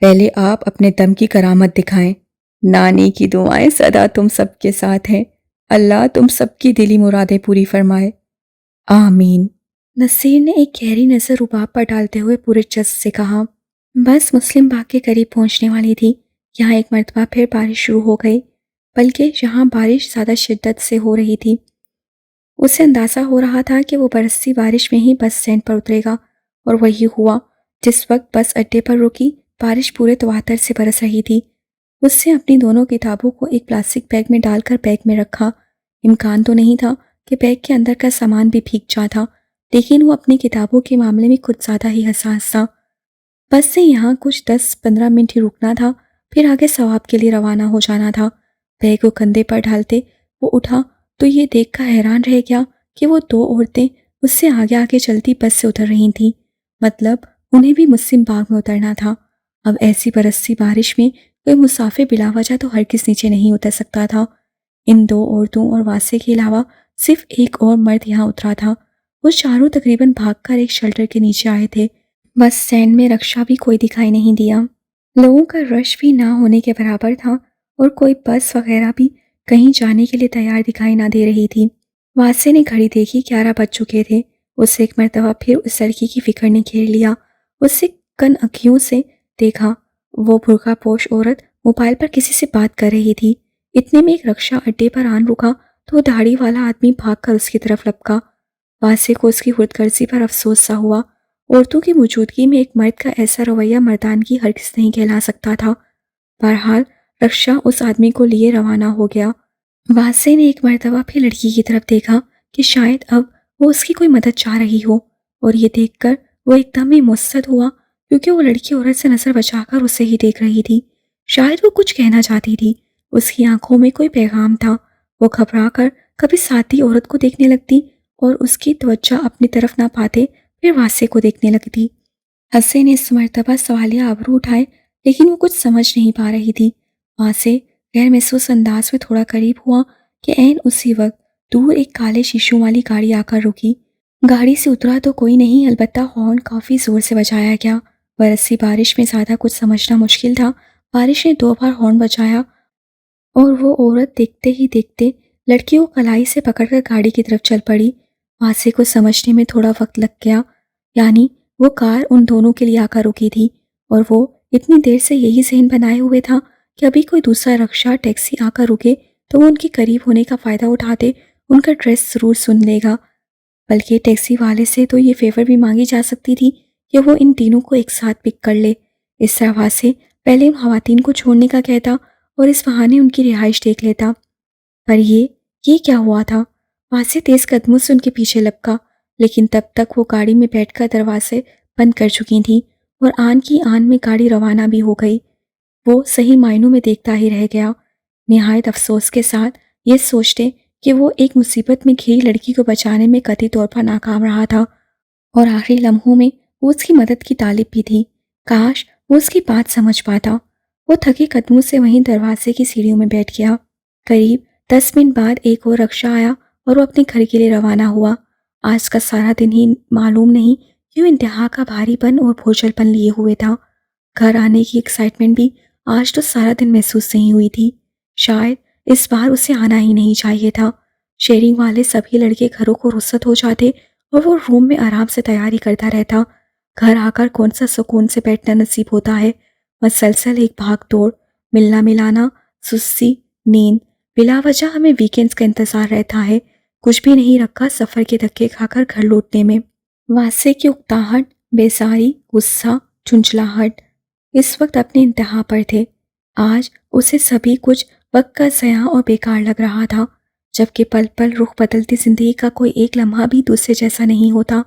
پہلے آپ اپنے دم کی کرامت دکھائیں۔ نانی کی دعائیں سدا تم سب کے ساتھ ہیں، اللہ تم سب کی دلی مرادیں پوری فرمائے، آمین۔ نصیر نے ایک گہری نظر رباب پر ڈالتے ہوئے پورے جذب سے کہا۔ بس مسلم باغ کے قریب پہنچنے والی تھی، یہاں ایک مرتبہ پھر بارش شروع ہو گئی، بلکہ یہاں بارش زیادہ شدت سے ہو رہی تھی۔ اسے اندازہ ہو رہا تھا کہ وہ برستی بارش میں ہی بس اسٹینڈ پر اترے گا، اور وہی ہوا۔ جس وقت بس اڈے پر رکی، بارش پورے تواتر سے برس رہی تھی۔ اس نے اپنی دونوں کتابوں کو ایک پلاسٹک بیگ میں ڈال کر بیگ میں رکھا۔ امکان تو نہیں تھا کہ بیگ کے اندر کا سامان بھی بھیگ جاتا، لیکن وہ اپنی کتابوں کے معاملے میں کچھ زیادہ ہی حساس تھا۔ بس سے یہاں کچھ 10-15 منٹ ہی رکنا تھا، پھر آگے ثواب کے لیے روانہ ہو جانا تھا۔ بیگ کو کندھے پر ڈالتے وہ اٹھا تو یہ دیکھ کر حیران رہ گیا کہ وہ دو عورتیں اس سے آگے آگے چلتی بس سے اتر رہی تھیں، مطلب انہیں بھی مسلم باغ میں اترنا تھا۔ اب ایسی برستی بارش میں کوئی مسافر بلا وجہ تو ہرگز نیچے نہیں اتر سکتا تھا۔ ان دو عورتوں اور واسے کے علاوہ صرف ایک اور مرد یہاں اترا تھا۔ وہ چاروں تقریباً بھاگ کر ایک شیلٹر کے نیچے آئے تھے۔ بس اسٹینڈ میں رکشہ بھی کوئی دکھائی نہیں دیا، لوگوں کا رش بھی نہ ہونے کے برابر تھا، اور کوئی بس وغیرہ بھی کہیں جانے کے لیے تیار دکھائی نہ دے رہی تھی۔ واسے نے گھڑی دیکھی، 11 بج چکے تھے۔ اسے ایک مرتبہ پھر اس لڑکی کی فکر نے گھیر لیا۔ اسے کن اکھیوں سے دیکھا، وہ برقع پوش عورت موبائل پر کسی سے بات کر رہی تھی۔ اتنے میں ایک رکشہ اڈے پر آن رکا تو وہ داڑھی والا آدمی بھاگ کر اس کی طرف لپکا۔ واسے کو اس کی خود غرضی پر افسوس سا ہوا۔ عورتوں کی موجودگی میں ایک مرد کا ایسا رویہ مردانگی ہرگز نہیں کہلا سکتا تھا۔ بہرحال رکشہ اس آدمی کو لیے روانہ ہو گیا۔ واسے نے ایک مرتبہ پھر لڑکی کی طرف دیکھا کہ شاید اب وہ اس کی کوئی مدد چاہ رہی ہو، اور یہ دیکھ کر وہ ایک دم ہی مستد ہوا، کیونکہ وہ لڑکی عورت سے نظر بچا کر اسے ہی دیکھ رہی تھی۔ شاید وہ کچھ کہنا چاہتی تھی، اس کی آنکھوں میں کوئی پیغام تھا۔ وہ گھبرا کر کبھی ساتھی عورت کو دیکھنے لگتی اور اس کی توجہ اپنی طرف نہ پاتے پھر واسے کو دیکھنے لگتی۔ حسن نے اس مرتبہ سوالیہ ابرو اٹھائے، لیکن وہ کچھ سمجھ نہیں پا رہی تھی۔ واسے غیر محسوس انداز میں تھوڑا قریب ہوا کہ عین اسی وقت دور ایک کالے شیشوں والی گاڑی آ کر رکی۔ گاڑی سے اترا تو کوئی نہیں، البتہ ہارن کافی زور سے بجایا گیا۔ برسی بارش میں زیادہ کچھ سمجھنا مشکل تھا۔ بارش نے 2 بار ہارن بجایا اور وہ عورت دیکھتے ہی دیکھتے لڑکی کو کلائی سے پکڑ کر گاڑی کی طرف چل پڑی۔ واسے کو سمجھنے میں تھوڑا وقت لگ گیا، یعنی وہ کار ان دونوں کے لیے آ کر رکی تھی، اور وہ اتنی دیر سے یہی ذہن بنائے ہوئے تھا کہ ابھی کوئی دوسرا رکشہ ٹیکسی آ کر رکے تو وہ ان کے قریب ہونے کا فائدہ اٹھاتے ان کا ایڈریس ضرور سن لے گا، بلکہ ٹیکسی والے سے تو یہ فیور بھی مانگی جا سکتی تھی کہ وہ ان تینوں کو ایک ساتھ پک کر لے۔ اس طرح واسے پہلے ان خواتین کو چھوڑنے کا کہتا اور اس بہانے ان کی رہائش دیکھ لیتا۔ پر یہ کیا ہوا تھا؟ واسے تیز قدموں سے ان کے پیچھے لپکا، لیکن تب تک وہ گاڑی میں بیٹھ کر دروازے بند کر چکی تھیں اور آن کی آن میں گاڑی روانہ بھی ہو گئی۔ وہ صحیح معنوں میں دیکھتا ہی رہ گیا، نہایت افسوس کے ساتھ یہ سوچتے کہ وہ ایک مصیبت میں گھری لڑکی کو بچانے میں قطعی طور پر ناکام رہا تھا، اور آخری لمحوں میں وہ اس کی مدد کی طالب بھی تھی۔ کاش وہ اس کی بات سمجھ پاتا۔ وہ تھکے قدموں سے وہیں دروازے کی سیڑھیوں میں بیٹھ گیا۔ قریب 10 منٹ بعد ایک اور رکشہ آیا اور وہ اپنے گھر کے لیے روانہ ہوا۔ آج کا سارا دن ہی معلوم نہیں کیوں انتہا کا بھاری پن اور بوجھل پن لیے ہوئے تھا۔ گھر آنے کی ایکسائٹمنٹ بھی آج تو سارا دن محسوس نہیں ہوئی تھی۔ شاید اس بار اسے آنا ہی نہیں چاہیے تھا۔ شیئرنگ والے سبھی لڑکے گھروں کو رخصت ہو جاتے اور وہ روم میں آرام سے تیاری کرتا رہتا۔ گھر آ کر کون سا سکون سے بیٹھنا نصیب ہوتا ہے، مسلسل ایک بھاگ دوڑ، ملنا ملانا، سستی، نیند، بلا وجہ ہمیں ویکینڈز کا انتظار رہتا ہے، کچھ بھی نہیں رکھا سفر کے دھکے کھا کر گھر لوٹنے میں۔ واسطے کی اکتاہٹ، بیزاری، غصہ، چنچلاہٹ اس وقت اپنے انتہا پر تھے۔ آج اسے سبھی کچھ وقت کا ضیاع اور بیکار لگ رہا تھا، جبکہ پل پل رخ بدلتی زندگی کا کوئی ایک لمحہ بھی دوسرے جیسا نہیں ہوتا۔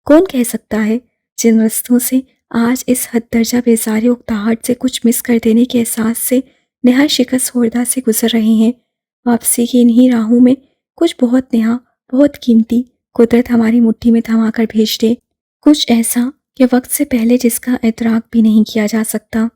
کون کہہ سکتا ہے جن رستوں سے آج اس حد درجہ بیزاری اکتاہٹ سے کچھ مس کر دینے کے احساس سے نہایت شکست خوردہ سے گزر رہے ہیں۔ واپسی کی انہی راہوں میں کچھ بہت نیا، بہت قیمتی قدرت ہماری مٹھی میں تھما کر بھیج دے، کچھ ایسا کہ وقت سے پہلے جس کا ادراک بھی نہیں کیا جا سکتا۔